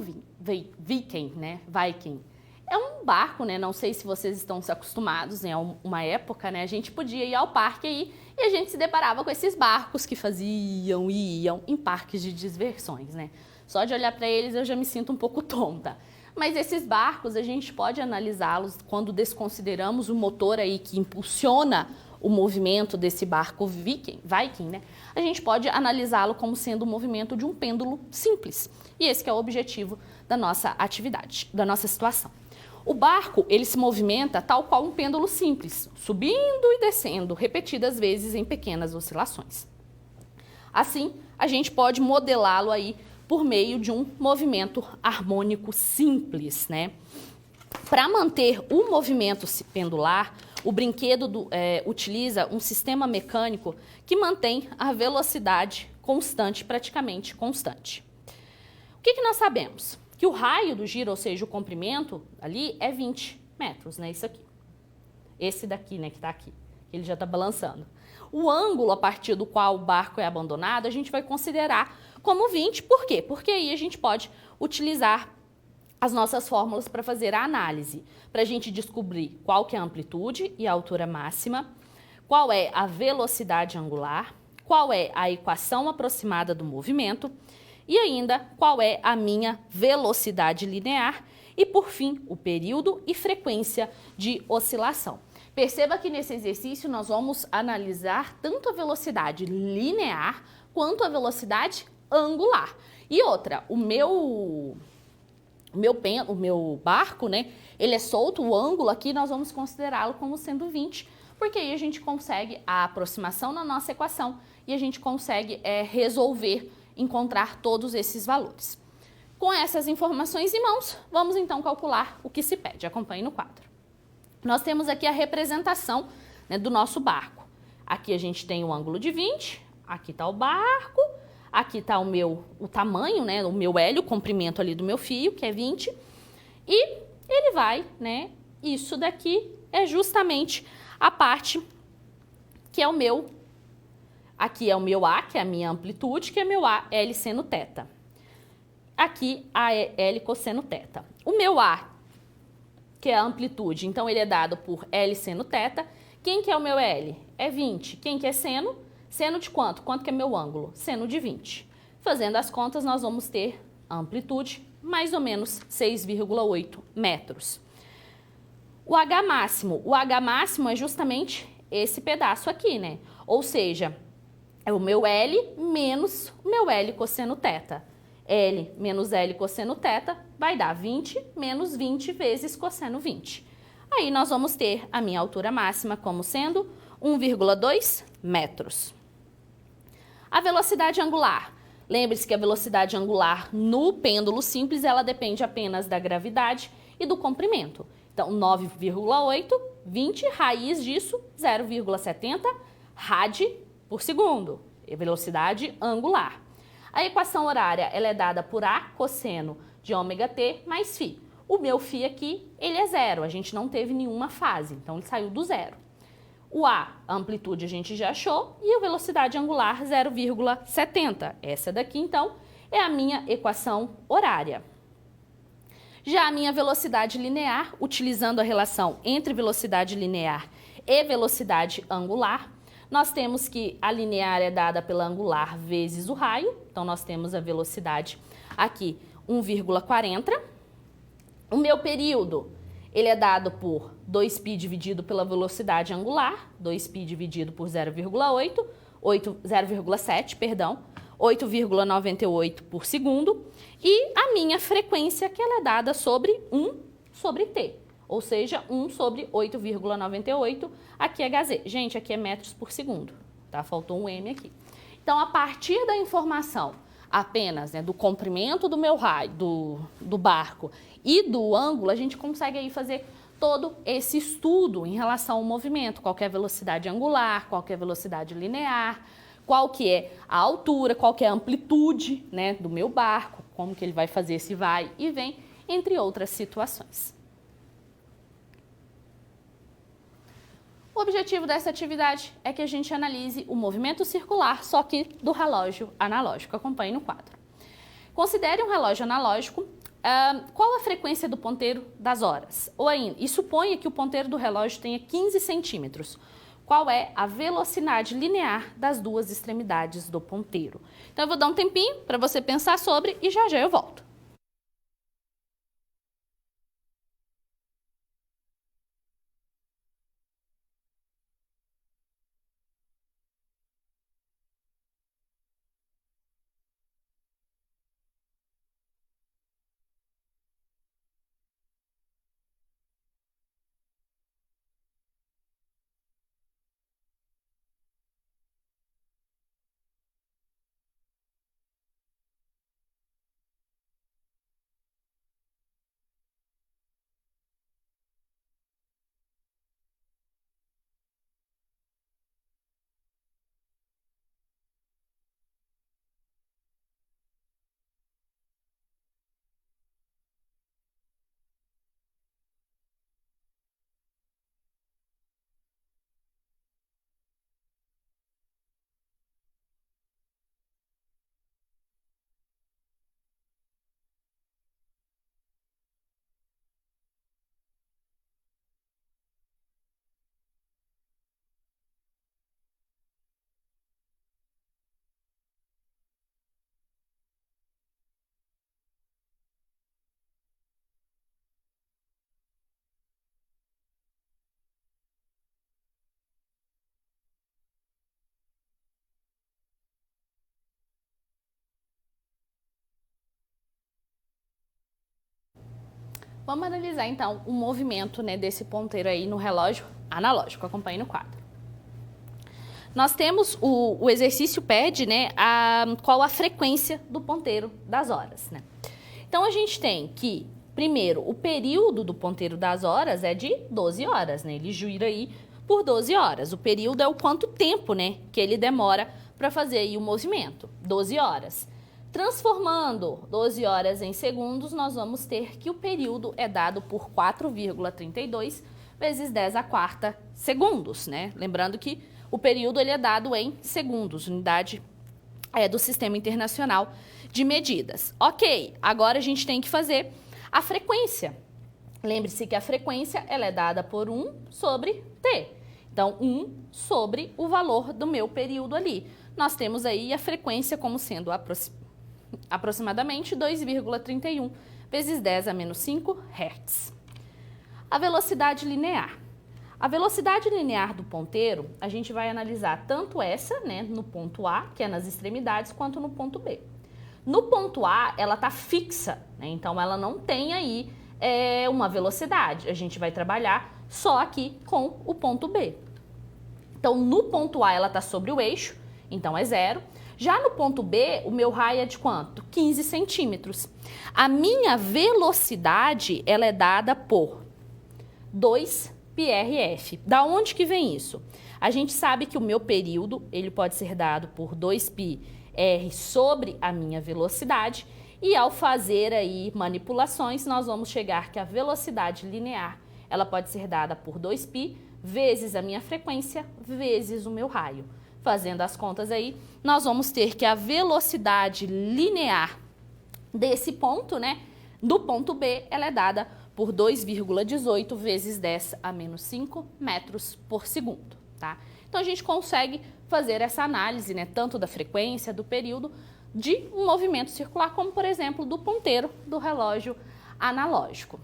Viking, né? Viking. É um barco, né? Não sei se vocês estão se acostumados, em uma época, né? A gente podia ir ao parque aí e a gente se deparava com esses barcos que iam em parques de diversões, né? Só de olhar para eles eu já me sinto um pouco tonta. Mas esses barcos, a gente pode analisá-los quando desconsideramos o motor aí que impulsiona o movimento desse barco Viking, né? A gente pode analisá-lo como sendo o movimento de um pêndulo simples. E esse que é o objetivo da nossa atividade, da nossa situação. O barco, ele se movimenta tal qual um pêndulo simples, subindo e descendo repetidas vezes em pequenas oscilações. Assim, a gente pode modelá-lo aí por meio de um movimento harmônico simples, né? Para manter o movimento pendular, o brinquedo utiliza um sistema mecânico que mantém a velocidade constante, praticamente constante. O que nós sabemos? Que o raio do giro, ou seja, o comprimento ali é 20 metros, né? Isso aqui. Esse daqui, né, que está aqui. Ele já está balançando. O ângulo a partir do qual o barco é abandonado, a gente vai considerar como 20. Por quê? Porque aí a gente pode utilizar as nossas fórmulas para fazer a análise, para a gente descobrir qual que é a amplitude e a altura máxima, qual é a velocidade angular, qual é a equação aproximada do movimento e ainda qual é a minha velocidade linear e, por fim, o período e frequência de oscilação. Perceba que nesse exercício nós vamos analisar tanto a velocidade linear quanto a velocidade angular. E outra, o meu barco, né, ele é solto, o ângulo aqui nós vamos considerá-lo como sendo 20, porque aí a gente consegue a aproximação na nossa equação e a gente consegue resolver, encontrar todos esses valores. Com essas informações em mãos, vamos então calcular o que se pede. Acompanhe no quadro. Nós temos aqui a representação, né, do nosso barco. Aqui a gente tem o ângulo de 20, aqui está o barco, Aqui está o tamanho, né, o meu L, o comprimento ali do meu fio, que é 20. E ele vai, né, isso daqui é justamente a parte que é o meu, aqui é o meu A, que é a minha amplitude, que é meu A, L seno θ. Aqui a L cosseno θ. O meu A, que é a amplitude, então ele é dado por L seno θ. Quem que é o meu L? É 20. Quem que é seno? Seno de quanto? Quanto que é meu ângulo? Seno de 20. Fazendo as contas, nós vamos ter a amplitude mais ou menos 6,8 metros. O H máximo é justamente esse pedaço aqui, né? Ou seja, é o meu L menos o meu L cosseno θ. L menos L cosseno θ vai dar 20 menos 20 vezes cosseno 20. Aí nós vamos ter a minha altura máxima como sendo 1,2 metros. A velocidade angular. Lembre-se que a velocidade angular no pêndulo simples, ela depende apenas da gravidade e do comprimento. Então, 9,8, 20, raiz disso, 0,70 rad por segundo. Velocidade angular. A equação horária, ela é dada por A cosseno de ômega t mais φ. O meu φ aqui, ele é zero, a gente não teve nenhuma fase, então ele saiu do zero. O A, a amplitude a gente já achou, e a velocidade angular 0,70. Essa daqui, então, é a minha equação horária. Já a minha velocidade linear, utilizando a relação entre velocidade linear e velocidade angular, nós temos que a linear é dada pela angular vezes o raio, então nós temos a velocidade aqui 1,40. O meu período, ele é dado por 2π dividido pela velocidade angular, 2π dividido por 0,7, perdão, 8,98 por segundo, e a minha frequência, que ela é dada sobre 1 sobre t, ou seja, 1 sobre 8,98, aqui é Hz. Gente, aqui é metros por segundo, tá? Faltou um M aqui. Então, a partir da informação apenas, né, do comprimento do meu raio, do barco e do ângulo, a gente consegue aí fazer todo esse estudo em relação ao movimento, qual que é a velocidade angular, qual que é a velocidade linear, qual que é a altura, qual que é a amplitude, né, do meu barco, como que ele vai fazer esse vai e vem, entre outras situações. O objetivo dessa atividade é que a gente analise o movimento circular, só que do relógio analógico. Acompanhe no quadro. Considere um relógio analógico. Qual a frequência do ponteiro das horas? Ou ainda, e suponha que o ponteiro do relógio tenha 15 centímetros. Qual é a velocidade linear das duas extremidades do ponteiro? Então, eu vou dar um tempinho para você pensar sobre e já já eu volto. Vamos analisar, então, o movimento, né, desse ponteiro aí no relógio analógico. Acompanhe no quadro. Nós temos, o exercício pede, né, qual a frequência do ponteiro das horas, né? Então, a gente tem que, primeiro, o período do ponteiro das horas é de 12 horas, né? Ele gira aí por 12 horas. O período é o quanto tempo, né, que ele demora para fazer aí o movimento, 12 horas. Transformando 12 horas em segundos, nós vamos ter que o período é dado por 4,32 vezes 10 à quarta segundos, né? Lembrando que o período ele é dado em segundos, unidade do Sistema Internacional de Medidas. Ok, agora a gente tem que fazer a frequência. Lembre-se que a frequência ela é dada por 1 sobre T. Então, 1 sobre o valor do meu período ali. Nós temos aí a frequência como sendo aproximadamente 2,31 vezes 10 a menos 5 Hz. A velocidade linear. A velocidade linear do ponteiro, a gente vai analisar tanto essa, né, no ponto A, que é nas extremidades, quanto no ponto B. No ponto A, ela está fixa, né, então ela não tem aí uma velocidade. A gente vai trabalhar só aqui com o ponto B. Então, no ponto A, ela está sobre o eixo, então é 0. Já no ponto B, o meu raio é de quanto? 15 centímetros. A minha velocidade, ela é dada por 2πrf. Da onde que vem isso? A gente sabe que o meu período, ele pode ser dado por 2πr sobre a minha velocidade, e ao fazer aí manipulações, nós vamos chegar que a velocidade linear, ela pode ser dada por 2π vezes a minha frequência, vezes o meu raio. Fazendo as contas aí, nós vamos ter que a velocidade linear desse ponto, né, do ponto B, ela é dada por 2,18 vezes 10 a menos 5 metros por segundo, tá? Então, a gente consegue fazer essa análise, né, tanto da frequência, do período, de um movimento circular, como, por exemplo, do ponteiro do relógio analógico.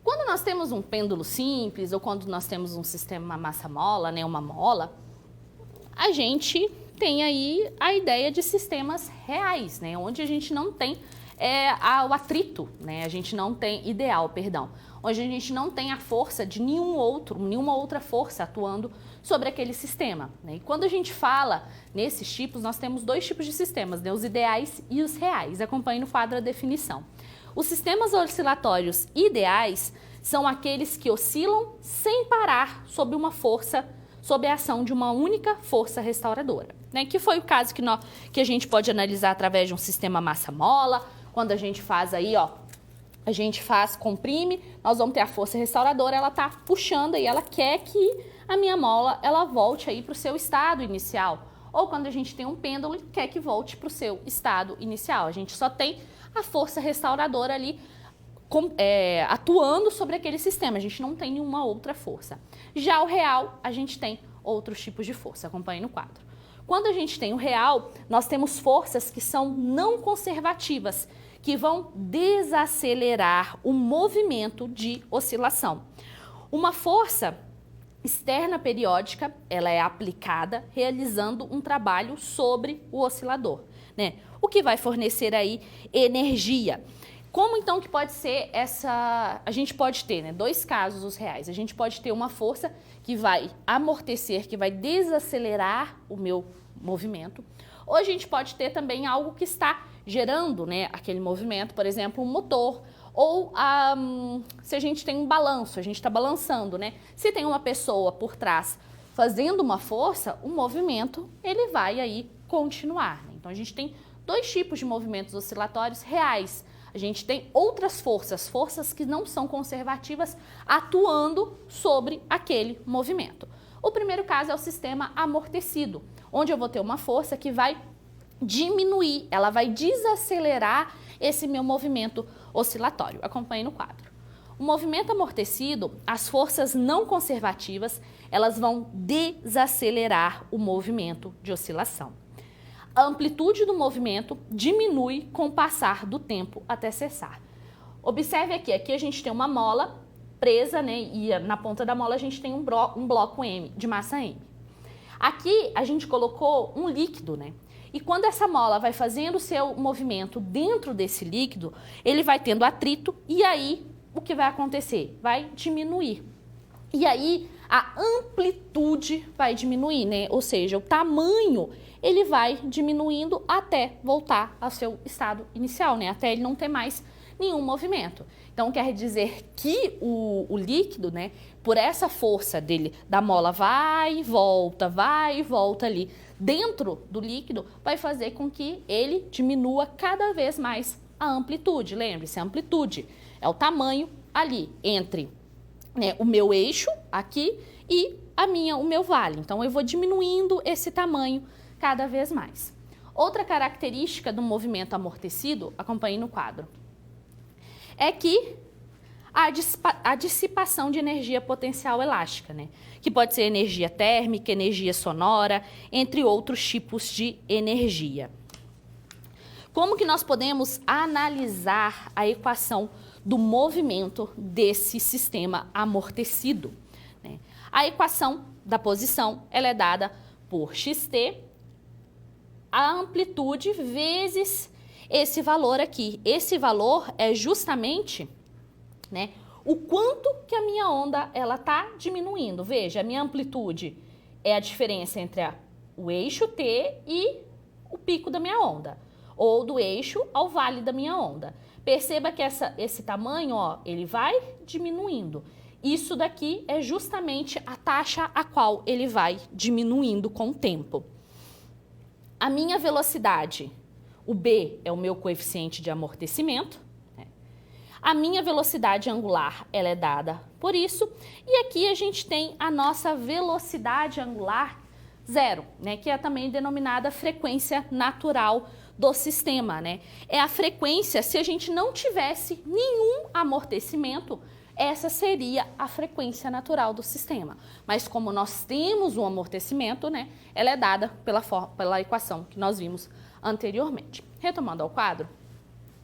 Quando nós temos um pêndulo simples ou quando nós temos um sistema massa-mola, né, uma mola, a gente tem aí a ideia de sistemas reais, né, onde a gente não tem o atrito, né, a gente não tem onde a gente não tem a força de nenhuma outra força atuando sobre aquele sistema, né? E quando a gente fala nesses tipos, nós temos dois tipos de sistemas, né, os ideais e os reais. Acompanhe no quadro a definição. Os sistemas oscilatórios ideais são aqueles que oscilam sem parar sob sob a ação de uma única força restauradora, né? Que foi o caso que a gente pode analisar através de um sistema massa-mola. Quando a gente faz aí, ó, comprime, nós vamos ter a força restauradora, ela tá puxando e ela quer que a minha mola, ela volte aí para o seu estado inicial. Ou quando a gente tem um pêndulo e quer que volte para o seu estado inicial. A gente só tem a força restauradora ali atuando sobre aquele sistema, a gente não tem nenhuma outra força. Já o real, a gente tem outros tipos de força, acompanhe no quadro. Quando a gente tem o real, nós temos forças que são não conservativas, que vão desacelerar o movimento de oscilação. Uma força externa periódica, ela é aplicada realizando um trabalho sobre o oscilador, né? O que vai fornecer aí energia. Como então que pode ser essa... A gente pode ter, né, dois casos os reais. A gente pode ter uma força que vai amortecer, que vai desacelerar o meu movimento. Ou a gente pode ter também algo que está gerando, né, aquele movimento, por exemplo, um motor. Ou se a gente tem um balanço, a gente está balançando, né? Se tem uma pessoa por trás fazendo uma força, o movimento ele vai aí continuar, né? Então a gente tem dois tipos de movimentos oscilatórios reais. A gente tem outras forças que não são conservativas atuando sobre aquele movimento. O primeiro caso é o sistema amortecido, onde eu vou ter uma força que vai diminuir, ela vai desacelerar esse meu movimento oscilatório. Acompanhe no quadro. O movimento amortecido, as forças não conservativas, elas vão desacelerar o movimento de oscilação. A amplitude do movimento diminui com o passar do tempo até cessar. Observe aqui a gente tem uma mola presa, né, e na ponta da mola a gente tem um bloco M, de massa M. Aqui a gente colocou um líquido, né? E quando essa mola vai fazendo o seu movimento dentro desse líquido, ele vai tendo atrito e aí o que vai acontecer? Vai diminuir. E aí a amplitude vai diminuir, né? Ou seja, o tamanho ele vai diminuindo até voltar ao seu estado inicial, né? Até ele não ter mais nenhum movimento. Então, quer dizer que o líquido, né, por essa força dele, da mola vai e volta ali, dentro do líquido, vai fazer com que ele diminua cada vez mais a amplitude. Lembre-se, a amplitude é o tamanho ali entre, né, o meu eixo aqui e o meu vale. Então, eu vou diminuindo esse tamanho cada vez mais. Outra característica do movimento amortecido, acompanhe no quadro, é que a dissipação de energia potencial elástica, né? Que pode ser energia térmica, energia sonora, entre outros tipos de energia. Como que nós podemos analisar a equação do movimento desse sistema amortecido, né? A equação da posição ela é dada por xt, a amplitude vezes esse valor aqui. Esse valor é justamente, né, o quanto que a minha onda ela está diminuindo. Veja, a minha amplitude é a diferença entre o eixo T e o pico da minha onda, ou do eixo ao vale da minha onda. Perceba que esse tamanho, ó, ele vai diminuindo. Isso daqui é justamente a taxa a qual ele vai diminuindo com o tempo. A minha velocidade, o B é o meu coeficiente de amortecimento. A minha velocidade angular, ela é dada por isso. E aqui a gente tem a nossa velocidade angular zero, né, que é também denominada frequência natural do sistema, né? É a frequência, se a gente não tivesse nenhum amortecimento, essa seria a frequência natural do sistema. Mas como nós temos um amortecimento, né, ela é dada pela equação que nós vimos anteriormente. Retomando ao quadro,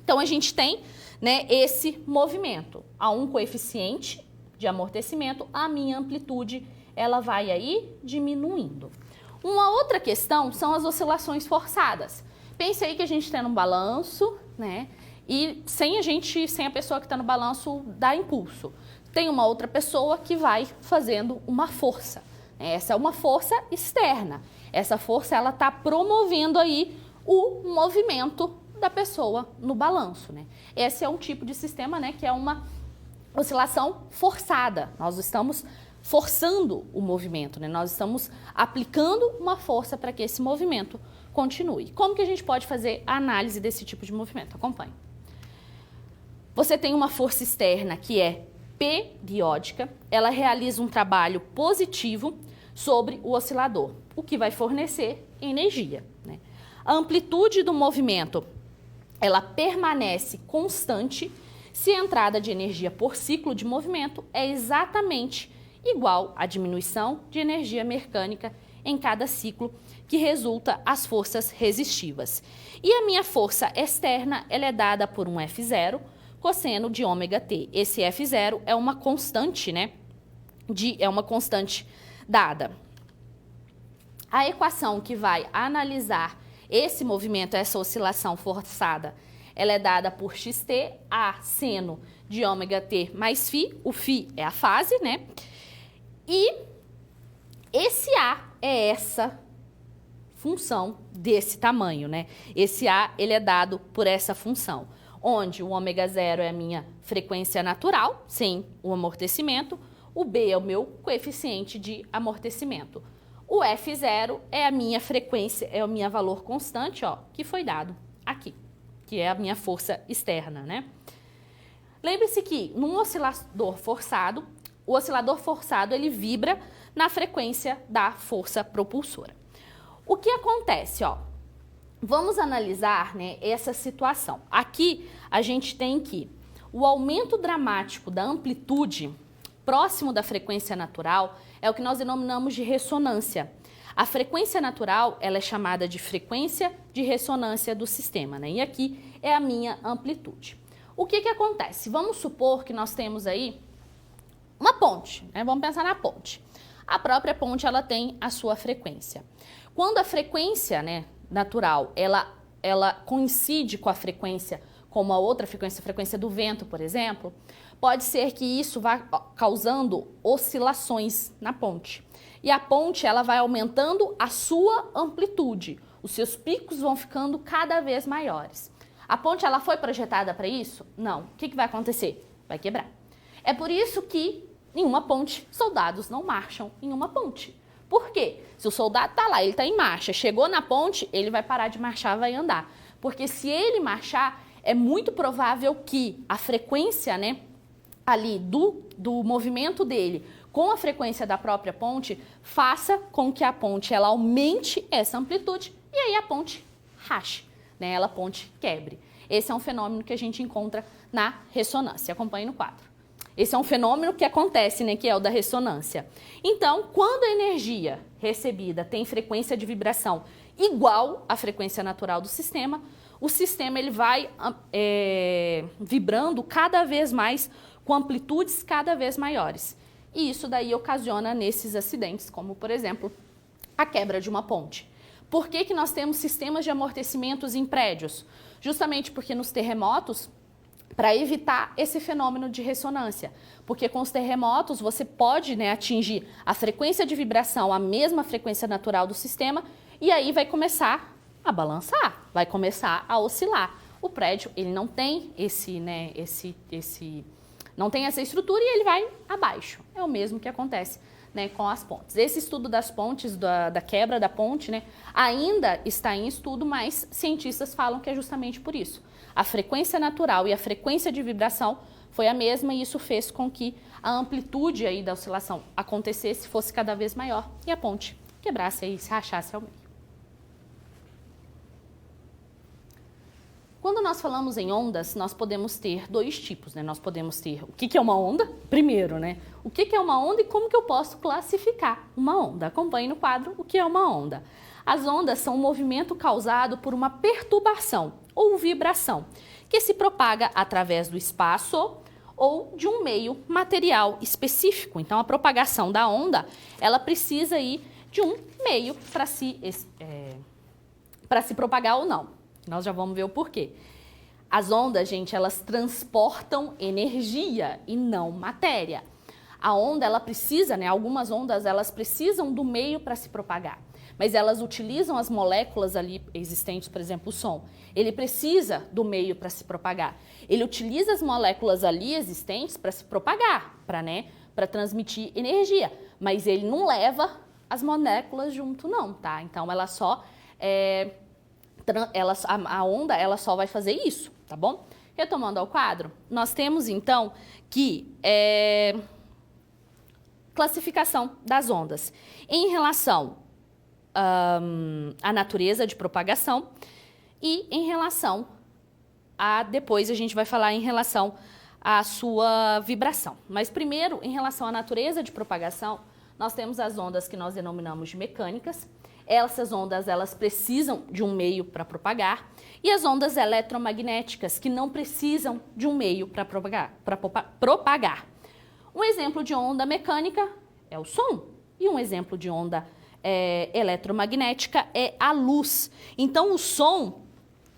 então a gente tem, né, esse movimento. Há um coeficiente de amortecimento, a minha amplitude ela vai aí diminuindo. Uma outra questão são as oscilações forçadas. Pense aí que a gente tem um balanço, né? E sem a pessoa que está no balanço dar impulso. Tem uma outra pessoa que vai fazendo uma força. Essa é uma força externa. Essa força ela está promovendo aí o movimento da pessoa no balanço, né? Esse é um tipo de sistema, né, que é uma oscilação forçada. Nós estamos forçando o movimento, né? Nós estamos aplicando uma força para que esse movimento continue. Como que a gente pode fazer a análise desse tipo de movimento? Acompanhe. Você tem uma força externa que é periódica, ela realiza um trabalho positivo sobre o oscilador, o que vai fornecer energia, né? A amplitude do movimento, ela permanece constante se a entrada de energia por ciclo de movimento é exatamente igual à diminuição de energia mecânica em cada ciclo, que resulta as forças resistivas. E a minha força externa, ela é dada por um F0, cosseno de ômega t. Esse F0 é uma constante, né? É uma constante dada. A equação que vai analisar esse movimento, essa oscilação forçada, ela é dada por xt, a seno de ômega t mais φ. O φ é a fase, né? E esse A é essa função desse tamanho, né? Esse A, ele é dado por essa função, onde o ômega 0 é a minha frequência natural, sem o amortecimento, o B é o meu coeficiente de amortecimento. O F0 é a minha frequência, é o meu valor constante, ó, que foi dado aqui, que é a minha força externa, né? Lembre-se que num oscilador forçado, o oscilador forçado ele vibra na frequência da força propulsora. O que acontece, ó? Vamos analisar, né, essa situação. Aqui a gente tem que o aumento dramático da amplitude próximo da frequência natural é o que nós denominamos de ressonância. A frequência natural ela é chamada de frequência de ressonância do sistema, né? E aqui é a minha amplitude. O que acontece? Vamos supor que nós temos aí uma ponte, né? Vamos pensar na ponte. A própria ponte ela tem a sua frequência. Quando a frequência, né, natural ela coincide com a frequência, como a outra frequência, a frequência do vento, por exemplo, pode ser que isso vá causando oscilações na ponte. E a ponte ela vai aumentando a sua amplitude, os seus picos vão ficando cada vez maiores. A ponte ela foi projetada para isso? Não. O que vai acontecer? Vai quebrar. É por isso que em uma ponte, soldados não marcham em uma ponte. Por quê? Se o soldado está lá, ele está em marcha, chegou na ponte, ele vai parar de marchar, vai andar. Porque se ele marchar, é muito provável que a frequência, né, ali do movimento dele com a frequência da própria ponte faça com que a ponte ela aumente essa amplitude e aí a ponte rache, né, a ponte quebre. Esse é um fenômeno que a gente encontra na ressonância. Acompanhe no quadro. Esse é um fenômeno que acontece, né, que é o da ressonância. Então, quando a energia recebida tem frequência de vibração igual à frequência natural do sistema, o sistema ele vai vibrando cada vez mais com amplitudes cada vez maiores. E isso daí ocasiona nesses acidentes, como, por exemplo, a quebra de uma ponte. Por que nós temos sistemas de amortecimentos em prédios? Justamente porque nos terremotos, para evitar esse fenômeno de ressonância. Porque com os terremotos você pode, né, atingir a frequência de vibração, a mesma frequência natural do sistema, e aí vai começar a balançar, vai começar a oscilar. O prédio ele não tem não tem essa estrutura e ele vai abaixo. É o mesmo que acontece, né, com as pontes. Esse estudo das pontes, da quebra da ponte, né, ainda está em estudo, mas cientistas falam que é justamente por isso. A frequência natural e a frequência de vibração foi a mesma e isso fez com que a amplitude aí da oscilação acontecesse, fosse cada vez maior e a ponte quebrasse e se rachasse ao meio. Quando nós falamos em ondas, nós podemos ter dois tipos, né? Nós podemos ter o que é uma onda, primeiro, né? O que é uma onda e como que eu posso classificar uma onda. Acompanhe no quadro o que é uma onda. As ondas são um movimento causado por uma perturbação ou vibração, que se propaga através do espaço ou de um meio material específico. Então, a propagação da onda, ela precisa aí de um meio para se propagar ou não. Nós já vamos ver o porquê. As ondas, gente, elas transportam energia e não matéria. A onda, ela precisa, né? Algumas ondas, elas precisam do meio para se propagar. Mas elas utilizam as moléculas ali existentes, por exemplo, o som. Ele precisa do meio para se propagar. Ele utiliza as moléculas ali existentes para se propagar, para transmitir energia. Mas ele não leva as moléculas junto, não, tá? Então, ela só... a onda ela só vai fazer isso, tá bom? Retomando ao quadro, nós temos então que classificação das ondas em relação à natureza de propagação e em relação depois a gente vai falar em relação à sua vibração. Mas primeiro, em relação à natureza de propagação, nós temos as ondas que nós denominamos de mecânicas. Essas ondas, elas precisam de um meio para propagar, e as ondas eletromagnéticas, que não precisam de um meio para propagar. Um exemplo de onda mecânica é o som, e um exemplo de onda eletromagnética é a luz. Então, o som,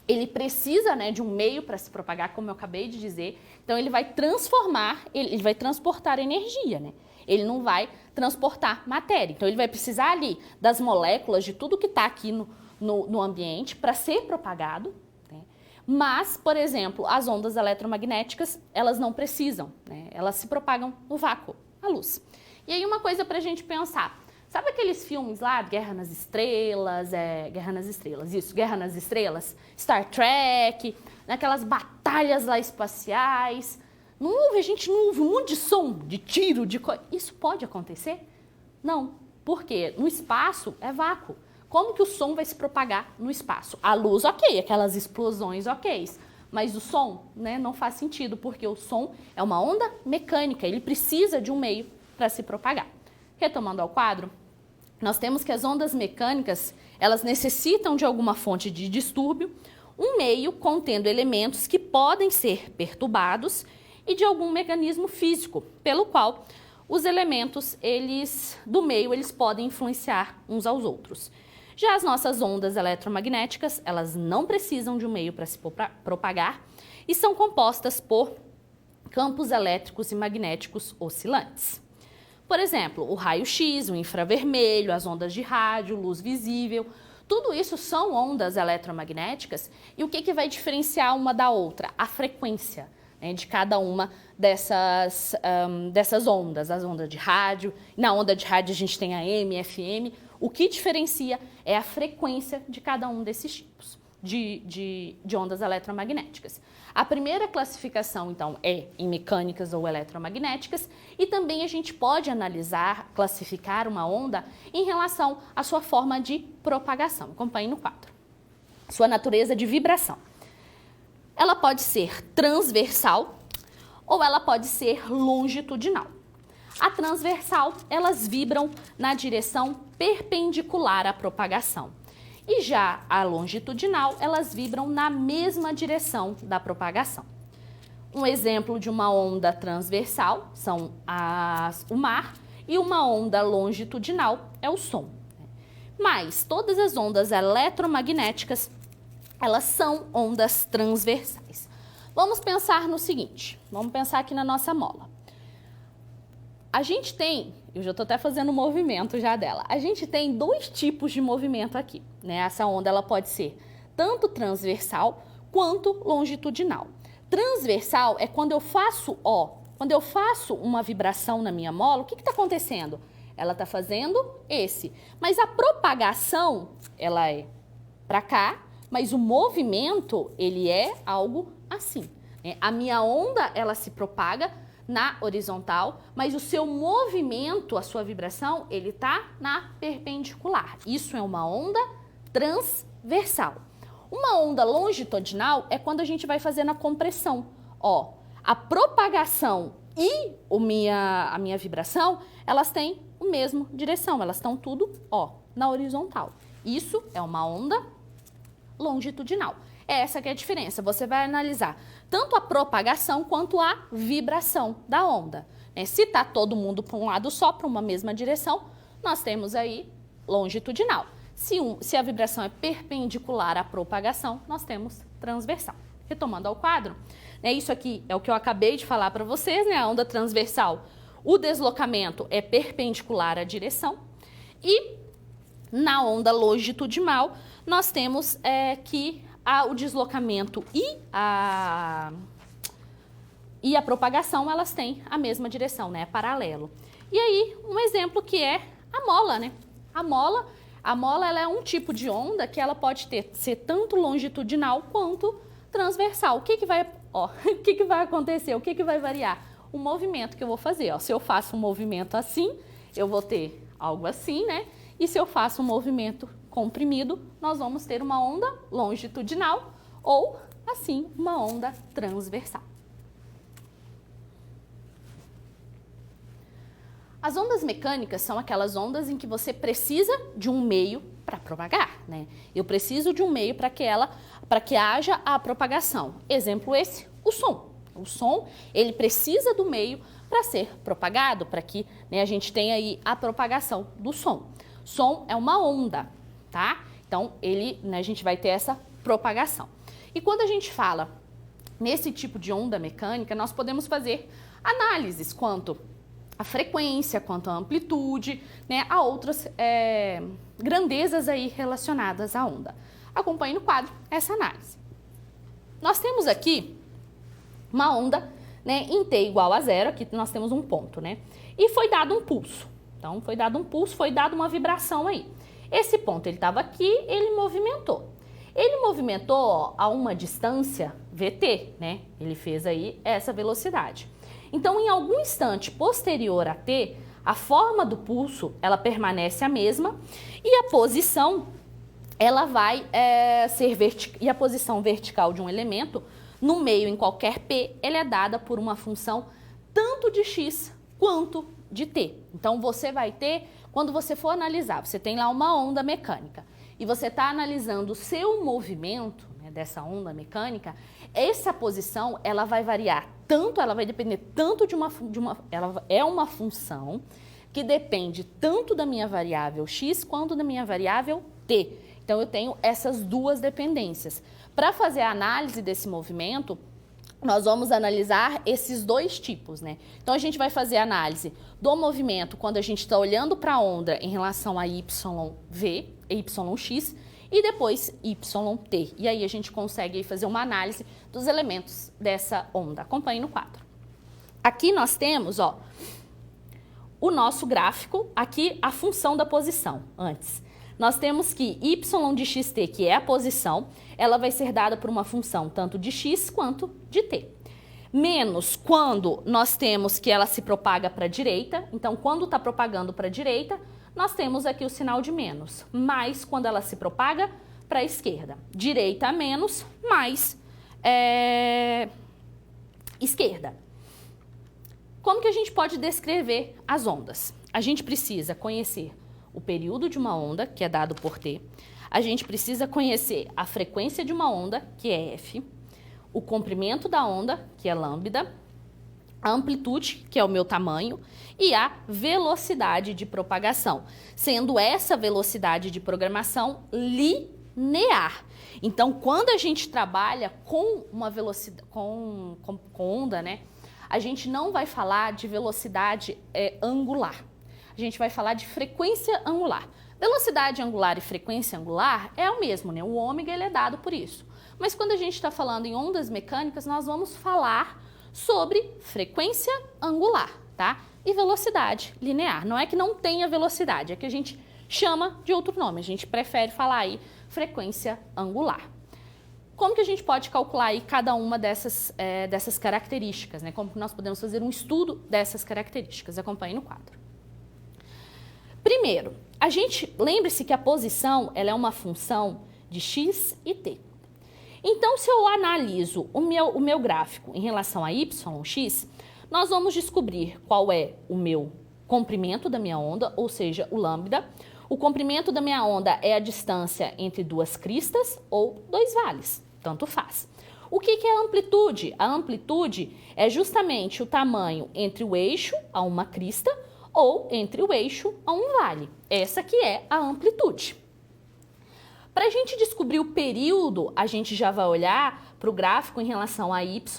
ele precisa, né, de um meio para se propagar, como eu acabei de dizer, então ele vai ele vai transportar energia, né? Ele não vai transportar matéria. Então, ele vai precisar ali das moléculas, de tudo que está aqui no ambiente para ser propagado, né? Mas, por exemplo, as ondas eletromagnéticas, elas não precisam, né? Elas se propagam no vácuo, a luz. E aí uma coisa para a gente pensar, sabe aqueles filmes lá, Guerra nas Estrelas, Guerra nas Estrelas, Star Trek, naquelas batalhas lá espaciais... a gente não ouve um monte de som, de tiro, de coisa. Isso pode acontecer? Não. Por quê? No espaço é vácuo. Como que o som vai se propagar no espaço? A luz, ok, aquelas explosões, ok. Mas o som, né, não faz sentido, porque o som é uma onda mecânica, ele precisa de um meio para se propagar. Retomando ao quadro, nós temos que as ondas mecânicas, elas necessitam de alguma fonte de distúrbio, um meio contendo elementos que podem ser perturbados e de algum mecanismo físico, pelo qual os elementos do meio eles podem influenciar uns aos outros. Já as nossas ondas eletromagnéticas, elas não precisam de um meio para se propagar e são compostas por campos elétricos e magnéticos oscilantes. Por exemplo, o raio-x, o infravermelho, as ondas de rádio, luz visível, Tudo isso são ondas eletromagnéticas e o que vai diferenciar uma da outra? A frequência, né, de cada uma dessas ondas, as ondas de rádio. Na onda de rádio a gente tem AM, FM. O que diferencia é a frequência de cada um desses tipos de ondas eletromagnéticas. A primeira classificação, então, é em mecânicas ou eletromagnéticas e também a gente pode analisar, classificar uma onda em relação à sua forma de propagação. Acompanhe no quadro. Sua natureza de vibração. Ela pode ser transversal ou ela pode ser longitudinal. A transversal, elas vibram na direção perpendicular à propagação. E já a longitudinal, elas vibram na mesma direção da propagação. Um exemplo de uma onda transversal são o mar e uma onda longitudinal é o som. Mas todas as ondas eletromagnéticas, elas são ondas transversais. Vamos pensar no seguinte, vamos pensar aqui na nossa mola. A gente tem, eu já estou até fazendo o movimento já dela, a gente tem dois tipos de movimento aqui, né? Essa onda ela pode ser tanto transversal quanto longitudinal. Transversal é quando eu faço uma vibração na minha mola, o que está acontecendo? Ela está fazendo esse, mas a propagação, ela é para cá, mas o movimento, ele é algo assim. Né? A minha onda, ela se propaga na horizontal, mas o seu movimento, a sua vibração, ele tá na perpendicular. Isso é uma onda transversal. Uma onda longitudinal é quando a gente vai fazendo a compressão. Ó, a propagação e a minha vibração, elas têm a mesma direção, elas estão tudo, ó, na horizontal. Isso é uma onda longitudinal. Essa que é a diferença. Você vai analisar tanto a propagação quanto a vibração da onda. Se está todo mundo para um lado só, para uma mesma direção, nós temos aí longitudinal. Se a vibração é perpendicular à propagação, nós temos transversal. Retomando ao quadro, isso aqui é o que eu acabei de falar para vocês, né? A onda transversal, o deslocamento é perpendicular à direção. E na onda longitudinal, nós temos que o deslocamento e a propagação, elas têm a mesma direção, né? É paralelo. E aí, um exemplo que é a mola, né? A mola ela é um tipo de onda que ela pode ser tanto longitudinal quanto transversal. O que vai acontecer? O que vai variar? O movimento que eu vou fazer. Ó. Se eu faço um movimento assim, eu vou ter algo assim, né? E se eu faço um movimento comprimido, nós vamos ter uma onda longitudinal ou, assim, uma onda transversal. As ondas mecânicas são aquelas ondas em que você precisa de um meio para propagar, né? Eu preciso de um meio para que haja a propagação. Exemplo esse, o som. O som, ele precisa do meio para ser propagado, para que, né, a gente tenha aí a propagação do som. Som é uma onda, tá? Então, a gente vai ter essa propagação. E quando a gente fala nesse tipo de onda mecânica, nós podemos fazer análises quanto à frequência, quanto à amplitude, né, a outras grandezas aí relacionadas à onda. Acompanhe no quadro essa análise. Nós temos aqui uma onda, né, em T igual a 0, aqui nós temos um ponto, né? E foi dado um pulso. Então, foi dado um pulso, foi dada uma vibração aí. Esse ponto, ele estava aqui, ele movimentou. Ele movimentou a uma distância VT, né? Ele fez aí essa velocidade. Então, em algum instante posterior a T, a forma do pulso, ela permanece a mesma e a posição, ela vai ser vertical. E a posição vertical de um elemento, no meio, em qualquer P, ele é dada por uma função tanto de x quanto de t. Então, você vai ter, quando você for analisar, você tem lá uma onda mecânica e você está analisando o seu movimento, né, dessa onda mecânica, essa posição, ela vai variar tanto, ela vai depender tanto ela é uma função que depende tanto da minha variável x quanto da minha variável t. Então, eu tenho essas duas dependências. Para fazer a análise desse movimento, nós vamos analisar esses dois tipos, né? Então, a gente vai fazer a análise do movimento quando a gente está olhando para a onda em relação a YV, YX, e depois YT. E aí a gente consegue fazer uma análise dos elementos dessa onda. Acompanhe no quadro. Aqui nós temos, ó, o nosso gráfico, aqui a função da posição antes. Nós temos que y de xt, que é a posição, ela vai ser dada por uma função tanto de x quanto de t. Menos quando nós temos que ela se propaga para a direita, então quando está propagando para a direita, nós temos aqui o sinal de menos. Mais quando ela se propaga para a esquerda. Direita menos, mais esquerda. Como que a gente pode descrever as ondas? A gente precisa conhecer o período de uma onda, que é dado por t. A gente precisa conhecer a frequência de uma onda, que é f. O comprimento da onda, que é lambda. A amplitude, que é o meu tamanho. E a velocidade de propagação, sendo essa velocidade de programação linear. Então, quando a gente trabalha com uma velocidade, com onda, né? A gente não vai falar de velocidade angular. A gente vai falar de frequência angular. Velocidade angular e frequência angular é o mesmo, né? O ômega ele é dado por isso. Mas quando a gente está falando em ondas mecânicas, nós vamos falar sobre frequência angular, tá? E velocidade linear. Não é que não tenha velocidade, é que a gente chama de outro nome. A gente prefere falar aí frequência angular. Como que a gente pode calcular aí cada uma dessas características, né? Como que nós podemos fazer um estudo dessas características? Acompanhe no quadro. Primeiro, lembre-se que a posição ela é uma função de x e t. Então, se eu analiso o meu gráfico em relação a y, x, nós vamos descobrir qual é o meu comprimento da minha onda, ou seja, o lambda. O comprimento da minha onda é a distância entre duas cristas ou dois vales, tanto faz. O que é a amplitude? A amplitude é justamente o tamanho entre o eixo a uma crista ou entre o eixo a um vale. Essa que é a amplitude. Para a gente descobrir o período, a gente já vai olhar para o gráfico em relação a yt.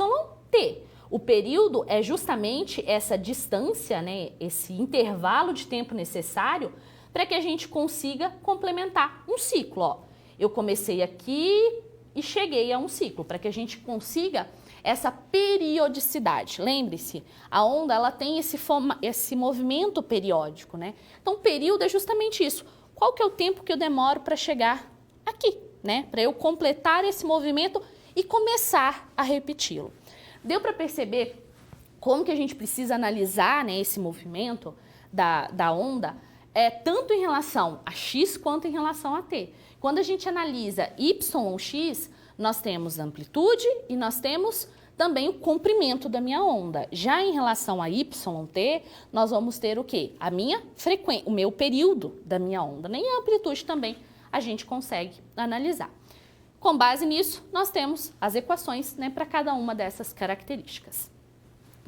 O período é justamente essa distância, né, esse intervalo de tempo necessário para que a gente consiga complementar um ciclo. Ó. Eu comecei aqui e cheguei a um ciclo, para que a gente consiga essa periodicidade. Lembre-se, a onda ela tem esse movimento periódico, né? Então, período é justamente isso. Qual que é o tempo que eu demoro para chegar aqui, né? Para eu completar esse movimento e começar a repeti-lo. Deu para perceber como que a gente precisa analisar, né, esse movimento da onda, tanto em relação a x quanto em relação a t. Quando a gente analisa y ou x, nós temos amplitude e nós temos também o comprimento da minha onda. Já em relação a yt, nós vamos ter o quê? A minha frequência, o meu período da minha onda. Nem a amplitude também a gente consegue analisar. Com base nisso, nós temos as equações, né, para cada uma dessas características.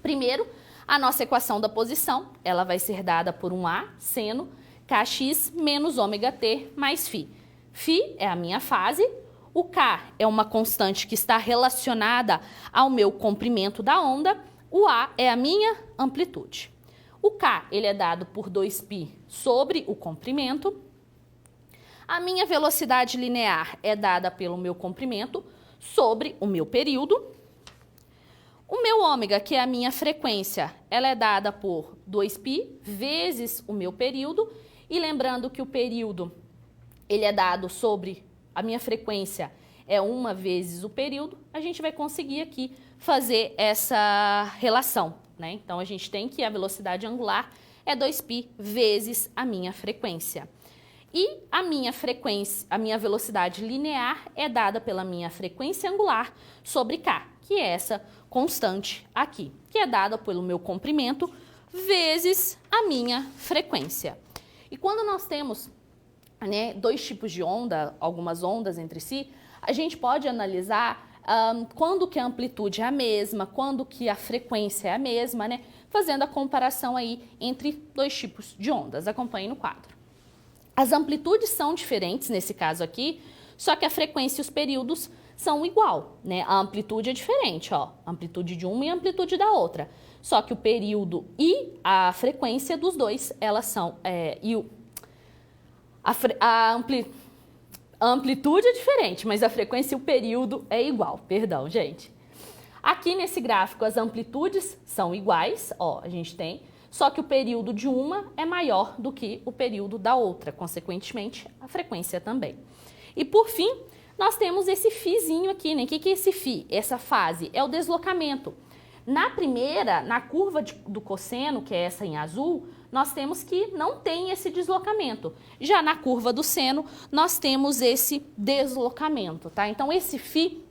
Primeiro, a nossa equação da posição, ela vai ser dada por um A seno kx menos ômega t mais φ. Φ é a minha fase, o K é uma constante que está relacionada ao meu comprimento da onda, o A é a minha amplitude. O K ele é dado por 2π sobre o comprimento. A minha velocidade linear é dada pelo meu comprimento sobre o meu período. O meu ômega, que é a minha frequência, ela é dada por 2π vezes o meu período. E lembrando que o período ele é dado sobre a minha frequência, é 1 vezes o período, a gente vai conseguir aqui fazer essa relação, né? Então, a gente tem que a velocidade angular é 2π vezes a minha frequência. E a minha velocidade linear é dada pela minha frequência angular sobre K, que é essa constante aqui, que é dada pelo meu comprimento vezes a minha frequência. E quando nós temos, né, dois tipos de onda, algumas ondas entre si, a gente pode analisar quando que a amplitude é a mesma, quando que a frequência é a mesma, né, fazendo a comparação aí entre dois tipos de ondas. Acompanhe no quadro. As amplitudes são diferentes nesse caso aqui, só que a frequência e os períodos são igual, né? A amplitude é diferente, ó, a amplitude de uma e a amplitude da outra. Só que o período e a frequência dos dois, elas são, A amplitude é diferente, mas a frequência e o período é igual. Perdão, gente. Aqui nesse gráfico as amplitudes são iguais, ó, a gente tem, só que o período de uma é maior do que o período da outra, consequentemente a frequência também. E por fim, nós temos esse φzinho aqui, né? O que é esse φ? Essa fase é o deslocamento. Na primeira, na curva do cosseno, que é essa em azul, nós temos que não tem esse deslocamento. Já na curva do seno, nós temos esse deslocamento, tá? Então esse φ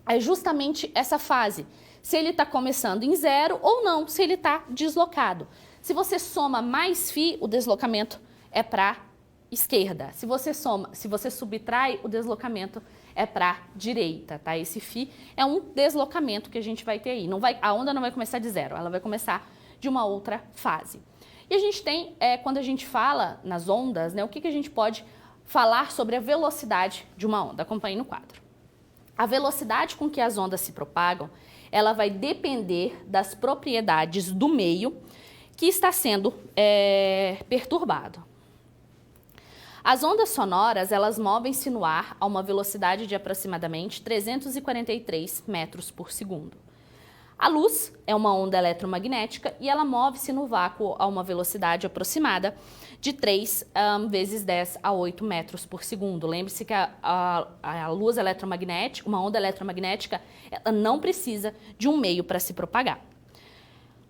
é justamente essa fase, se ele está começando em zero ou não, se ele está deslocado. Se você soma mais φ, o deslocamento é para esquerda. Se você subtrai, o deslocamento é para direita, tá? Esse φ é um deslocamento que a gente vai ter aí. A onda não vai começar de zero, ela vai começar de uma outra fase. E a gente tem, quando a gente fala nas ondas, né, o que a gente pode falar sobre a velocidade de uma onda? Acompanhe no quadro. A velocidade com que as ondas se propagam, ela vai depender das propriedades do meio que está sendo perturbado. As ondas sonoras, elas movem-se no ar a uma velocidade de aproximadamente 343 metros por segundo. A luz é uma onda eletromagnética e ela move-se no vácuo a uma velocidade aproximada de 3 vezes 10 a 8 metros por segundo. Lembre-se que a luz eletromagnética, uma onda eletromagnética, ela não precisa de um meio para se propagar.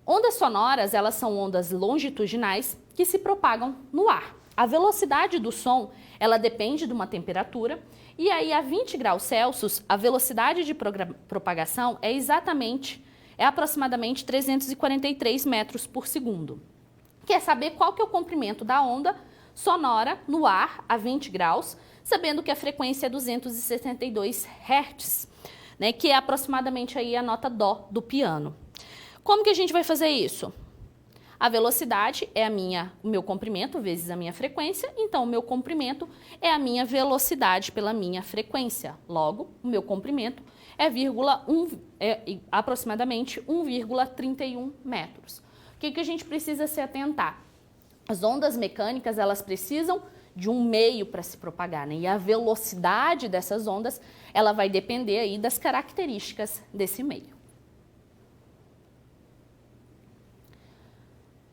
Ondas sonoras, elas são ondas longitudinais que se propagam no ar. A velocidade do som, ela depende de uma temperatura e aí a 20 graus Celsius, a velocidade de propagação é aproximadamente 343 metros por segundo. Quer saber qual que é o comprimento da onda sonora no ar a 20 graus, sabendo que a frequência é 262 Hz, né, que é aproximadamente aí a nota Dó do piano. Como que a gente vai fazer isso? A velocidade é o meu comprimento vezes a minha frequência, então o meu comprimento é a minha velocidade pela minha frequência. Logo, o meu comprimento é aproximadamente 1,31 metros. O que a gente precisa se atentar? As ondas mecânicas, elas precisam de um meio para se propagar, né? E a velocidade dessas ondas, ela vai depender aí das características desse meio.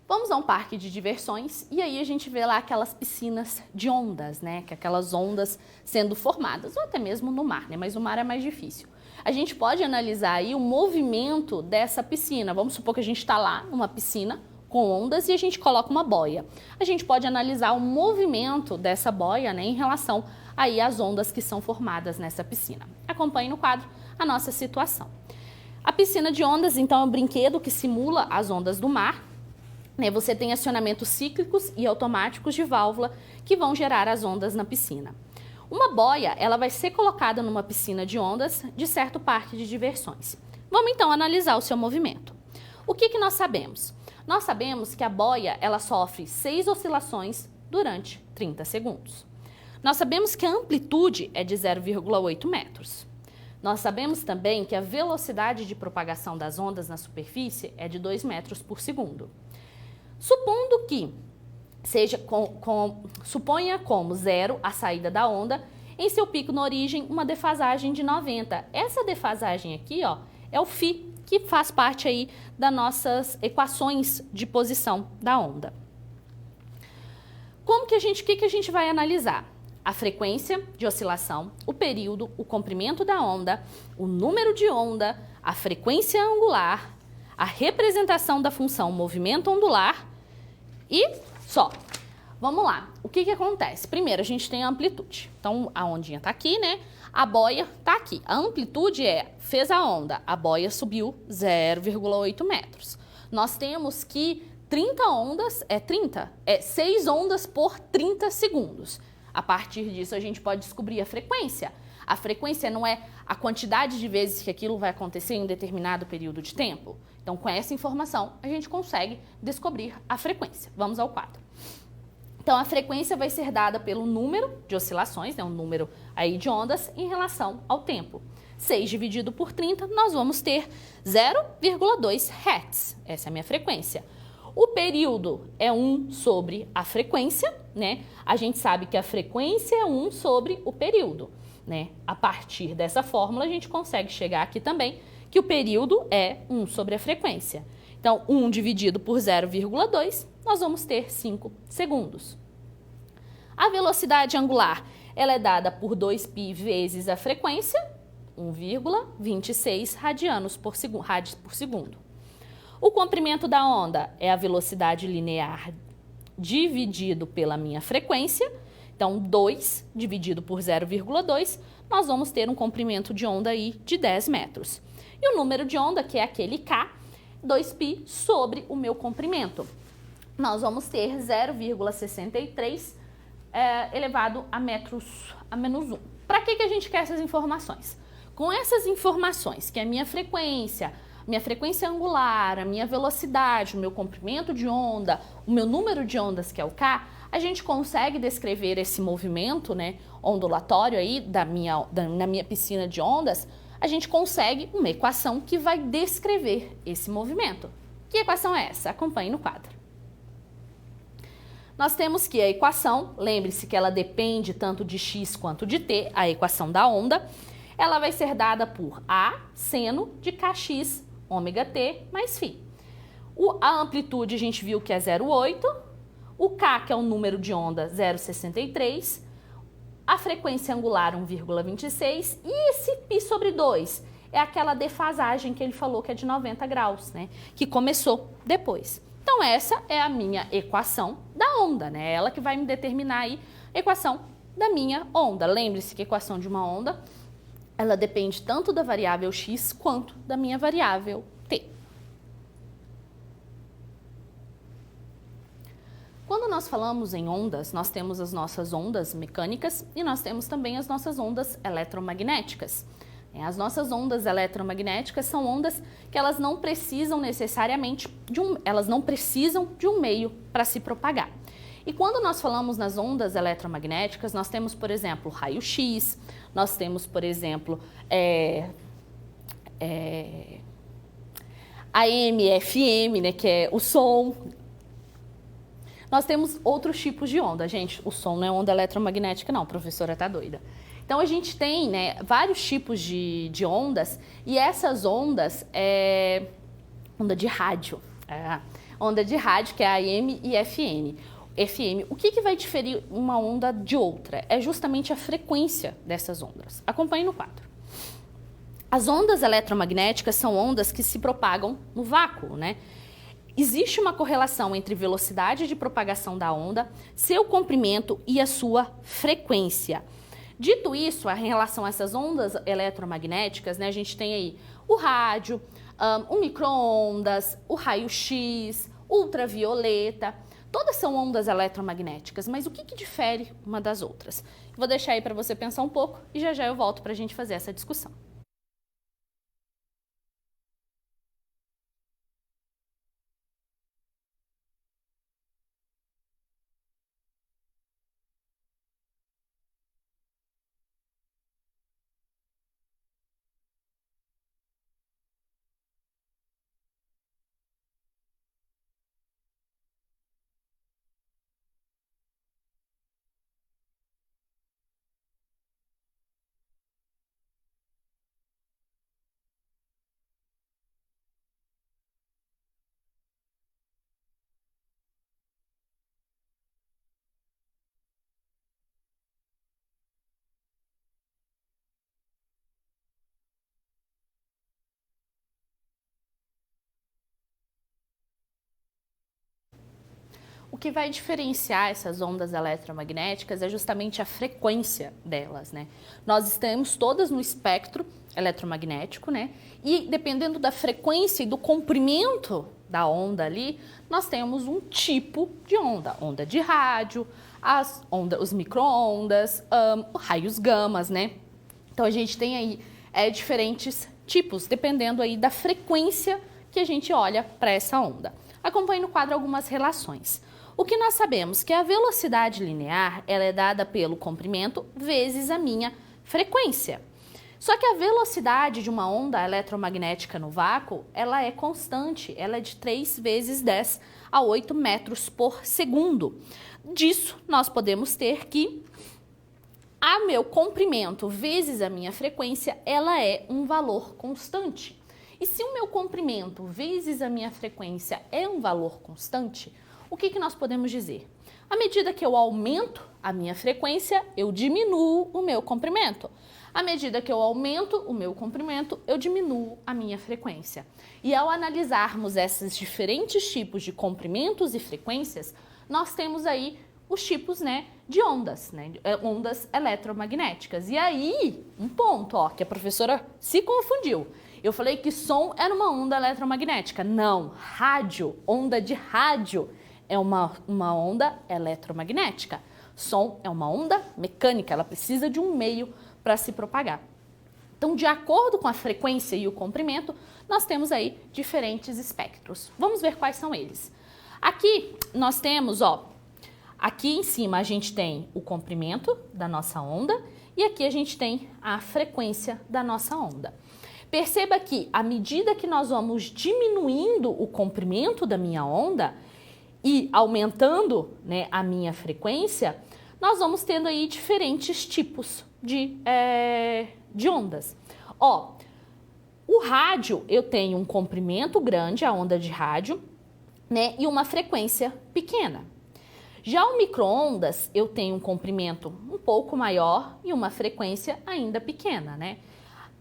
Vamos a um parque de diversões e aí a gente vê lá aquelas piscinas de ondas, né? Que aquelas ondas sendo formadas, ou até mesmo no mar, né? Mas o mar é mais difícil. A gente pode analisar aí o movimento dessa piscina. Vamos supor que a gente está lá numa piscina com ondas e a gente coloca uma boia. A gente pode analisar o movimento dessa boia, né, em relação aí às ondas que são formadas nessa piscina. Acompanhe no quadro a nossa situação. A piscina de ondas, então, é um brinquedo que simula as ondas do mar. Você tem acionamentos cíclicos e automáticos de válvula que vão gerar as ondas na piscina. Uma boia, ela vai ser colocada numa piscina de ondas de certo parque de diversões. Vamos então analisar o seu movimento. O que nós sabemos? Nós sabemos que a boia, ela sofre 6 oscilações durante 30 segundos. Nós sabemos que a amplitude é de 0,8 metros. Nós sabemos também que a velocidade de propagação das ondas na superfície é de 2 metros por segundo. Supondo que suponha como zero a saída da onda, em seu pico na origem uma defasagem de 90. Essa defasagem aqui, ó, é o φ, que faz parte aí das nossas equações de posição da onda. O que a gente vai analisar? A frequência de oscilação, o período, o comprimento da onda, o número de onda, a frequência angular, a representação da função movimento ondular e só. Vamos lá, o que acontece? Primeiro, a gente tem a amplitude. Então, a ondinha tá aqui, né? A boia tá aqui. A amplitude fez a onda, a boia subiu 0,8 metros. Nós temos que 6 ondas por 30 segundos. A partir disso, a gente pode descobrir a frequência. A frequência não é a quantidade de vezes que aquilo vai acontecer em um determinado período de tempo. Então, com essa informação, a gente consegue descobrir a frequência. Vamos ao quadro. Então, a frequência vai ser dada pelo número de oscilações, né, um número aí de ondas, em relação ao tempo. 6 dividido por 30, nós vamos ter 0,2 Hz. Essa é a minha frequência. O período é 1 sobre a frequência, né? A gente sabe que a frequência é 1 sobre o período, né? A partir dessa fórmula, a gente consegue chegar aqui também, que o período é 1 sobre a frequência. Então, 1 dividido por 0,2, nós vamos ter 5 segundos. A velocidade angular, ela é dada por 2π vezes a frequência, 1,26 radianos por segundo. O comprimento da onda é a velocidade linear dividido pela minha frequência. Então, 2 dividido por 0,2, nós vamos ter um comprimento de onda aí de 10 metros. E o número de onda, que é aquele K, 2π sobre o meu comprimento. Nós vamos ter 0,63 elevado a metros a menos 1. Para que a gente quer essas informações? Com essas informações, que é a minha frequência angular, a minha velocidade, o meu comprimento de onda, o meu número de ondas, que é o K, a gente consegue descrever esse movimento, né, ondulatório aí na minha piscina de ondas, a gente consegue uma equação que vai descrever esse movimento. Que equação é essa? Acompanhe no quadro. Nós temos que a equação, lembre-se que ela depende tanto de x quanto de t, a equação da onda, ela vai ser dada por A seno de kx ômega t mais φ. A amplitude a gente viu que é 0,8, o K, que é o número de onda, 0,63, a frequência angular 1,26 e esse π sobre 2 é aquela defasagem que ele falou que é de 90 graus, né? Que começou depois. Então essa é a minha equação da onda, né? Ela que vai me determinar aí a equação da minha onda. Lembre-se que a equação de uma onda, ela depende tanto da variável x quanto da minha variável t. Quando nós falamos em ondas, nós temos as nossas ondas mecânicas e nós temos também as nossas ondas eletromagnéticas. As nossas ondas eletromagnéticas são ondas que elas não precisam necessariamente elas não precisam de um meio para se propagar. E quando nós falamos nas ondas eletromagnéticas, nós temos, por exemplo, raio-x, nós temos, por exemplo, AM, FM, né, que é o som. Nós temos outros tipos de onda, gente. O som não é onda eletromagnética, não, a professora tá doida. Então, a gente tem, né, vários tipos de ondas e essas ondas onda de rádio. Onda de rádio, que é AM e FM. O que vai diferir uma onda de outra? É justamente a frequência dessas ondas. Acompanhe no quadro. As ondas eletromagnéticas são ondas que se propagam no vácuo, né? Existe uma correlação entre velocidade de propagação da onda, seu comprimento e a sua frequência. Dito isso, em relação a essas ondas eletromagnéticas, né, a gente tem aí o rádio, o micro-ondas, o raio-x, ultravioleta. Todas são ondas eletromagnéticas, mas o que difere uma das outras? Vou deixar aí para você pensar um pouco e já eu volto para a gente fazer essa discussão. O que vai diferenciar essas ondas eletromagnéticas é justamente a frequência delas, né? Nós estamos todas no espectro eletromagnético, né? E dependendo da frequência e do comprimento da onda ali, nós temos um tipo de onda. Onda de rádio, os micro-ondas, raios gamas, né? Então a gente tem aí diferentes tipos, dependendo aí da frequência que a gente olha para essa onda. Acompanhe no quadro algumas relações. O que nós sabemos que a velocidade linear ela é dada pelo comprimento vezes a minha frequência. Só que a velocidade de uma onda eletromagnética no vácuo, ela é constante, ela é de 3 vezes 10 a 8 metros por segundo. Disso, nós podemos ter que a meu comprimento vezes a minha frequência, ela é um valor constante. E se o meu comprimento vezes a minha frequência é um valor constante, o que nós podemos dizer? À medida que eu aumento a minha frequência, eu diminuo o meu comprimento. À medida que eu aumento o meu comprimento, eu diminuo a minha frequência. E ao analisarmos esses diferentes tipos de comprimentos e frequências, nós temos aí os tipos, de ondas, ondas eletromagnéticas. E aí, um ponto, que a professora se confundiu. Eu falei que som era uma onda eletromagnética. Não, rádio, onda de rádio é uma onda eletromagnética. Som é uma onda mecânica, ela precisa de um meio para se propagar. Então, de acordo com a frequência e o comprimento, nós temos aí diferentes espectros. Vamos ver quais são eles. Aqui nós temos, aqui em cima a gente tem o comprimento da nossa onda e aqui a gente tem a frequência da nossa onda. Perceba que à medida que nós vamos diminuindo o comprimento da minha onda e aumentando, a minha frequência, nós vamos tendo aí diferentes tipos de ondas. O rádio, eu tenho um comprimento grande, a onda de rádio, e uma frequência pequena. Já o micro-ondas, eu tenho um comprimento um pouco maior e uma frequência ainda pequena,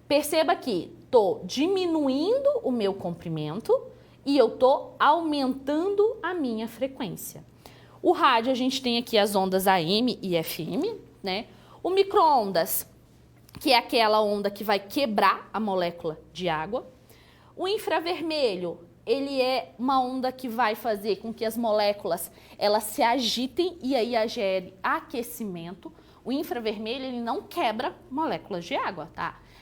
Perceba que estou diminuindo o meu comprimento e eu estou aumentando a minha frequência. O rádio, a gente tem aqui as ondas AM e FM, O micro-ondas, que é aquela onda que vai quebrar a molécula de água. O infravermelho, ele é uma onda que vai fazer com que as moléculas elas se agitem e aí gere aquecimento. O infravermelho, ele não quebra moléculas de água,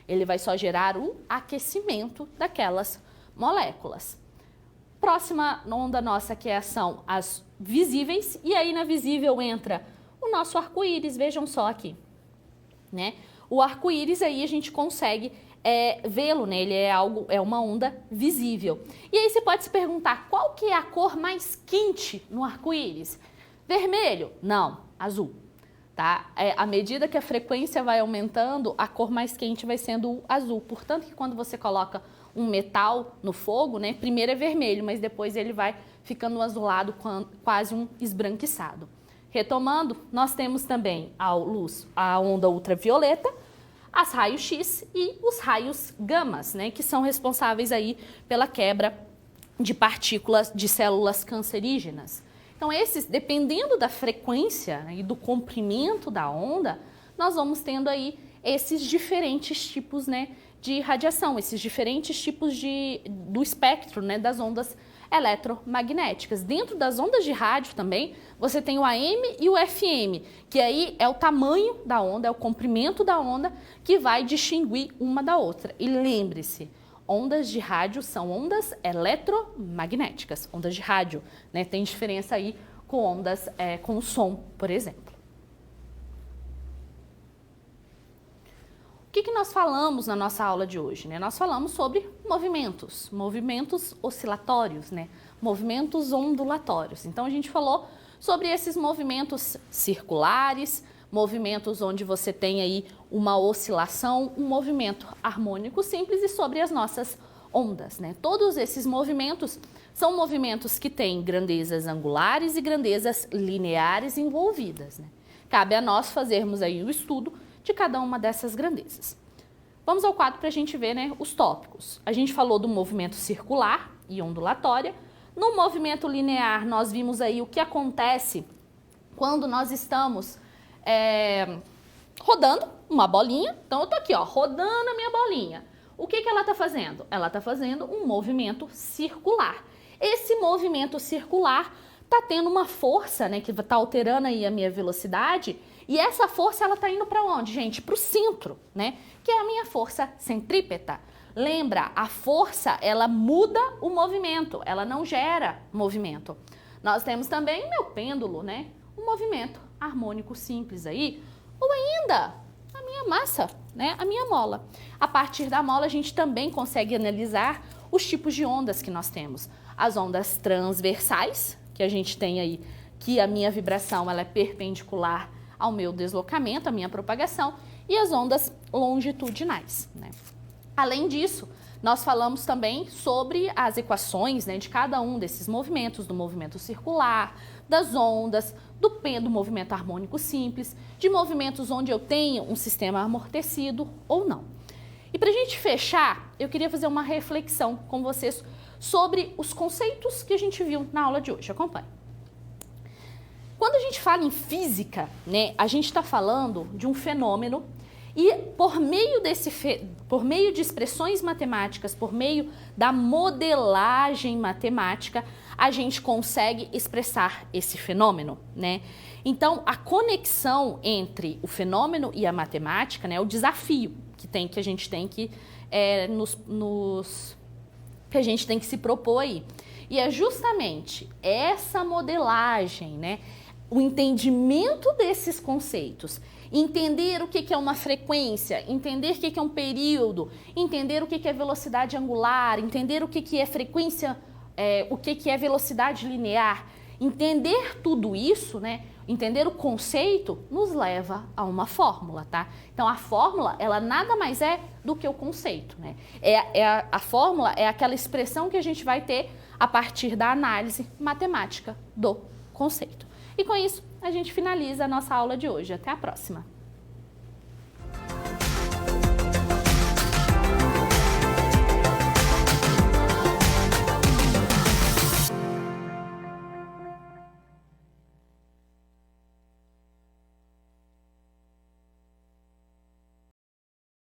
Ele vai só gerar o aquecimento daquelas moléculas. Próxima onda nossa que são as visíveis, e aí na visível entra o nosso arco-íris, vejam só aqui, O arco-íris aí a gente consegue vê-lo, ele é uma onda visível. E aí você pode se perguntar, qual que é a cor mais quente no arco-íris? Vermelho? Não, azul. À medida que a frequência vai aumentando, a cor mais quente vai sendo o azul. Portanto, que quando você coloca um metal no fogo, primeiro é vermelho, mas depois ele vai ficando azulado, quase um esbranquiçado. Retomando, nós temos também a onda ultravioleta, as raios X e os raios gamas, que são responsáveis aí pela quebra de partículas de células cancerígenas. Então, esses, dependendo da frequência e do comprimento da onda, nós vamos tendo aí esses diferentes tipos, de radiação, esses diferentes tipos do espectro, das ondas eletromagnéticas. Dentro das ondas de rádio também, você tem o AM e o FM, que aí é o tamanho da onda, é o comprimento da onda que vai distinguir uma da outra. E lembre-se, ondas de rádio são ondas eletromagnéticas, ondas de rádio, Tem diferença aí com ondas com som, por exemplo. O que nós falamos na nossa aula de hoje? Nós falamos sobre movimentos oscilatórios, movimentos ondulatórios. Então, a gente falou sobre esses movimentos circulares, movimentos onde você tem aí uma oscilação, um movimento harmônico simples e sobre as nossas ondas, Todos esses movimentos são movimentos que têm grandezas angulares e grandezas lineares envolvidas, Cabe a nós fazermos aí o estudo de cada uma dessas grandezas. Vamos ao quadro para a gente ver, os tópicos. A gente falou do movimento circular e ondulatória. No movimento linear, nós vimos aí o que acontece quando nós estamos rodando uma bolinha. Então, eu estou aqui, rodando a minha bolinha. O que ela está fazendo? Ela está fazendo um movimento circular. Esse movimento circular está tendo uma força, que está alterando aí a minha velocidade. E essa força, ela está indo para onde, gente? Para o centro, Que é a minha força centrípeta. Lembra, a força, ela muda o movimento, ela não gera movimento. Nós temos também o meu pêndulo, Um movimento harmônico simples aí. Ou ainda, a minha massa né, a minha mola. A partir da mola, a gente também consegue analisar os tipos de ondas que nós temos. As ondas transversais, que a gente tem aí, que a minha vibração ela é perpendicular ao meu deslocamento, à minha propagação, e as ondas longitudinais, né? Além disso, nós falamos também sobre as equações, né, de cada um desses movimentos, do movimento circular, das ondas, do movimento harmônico simples, de movimentos onde eu tenho um sistema amortecido ou não. E para a gente fechar, eu queria fazer uma reflexão com vocês sobre os conceitos que a gente viu na aula de hoje. Acompanhe. Quando a gente fala em física, né, a gente está falando de um fenômeno e por meio de expressões matemáticas, por meio da modelagem matemática, a gente consegue expressar esse fenômeno, né? Então, a conexão entre o fenômeno e a matemática, né, é o desafio que a gente tem que que a gente tem que se propor aí. E é justamente essa modelagem, né, o entendimento desses conceitos, entender o que é uma frequência, entender o que é um período, entender o que é velocidade angular, entender o que é frequência, o que é velocidade linear, entender tudo isso, né, entender o conceito, nos leva a uma fórmula, tá? Então, a fórmula, ela nada mais é do que o conceito, né? A fórmula é aquela expressão que a gente vai ter a partir da análise matemática do conceito. E com isso, a gente finaliza a nossa aula de hoje. Até a próxima!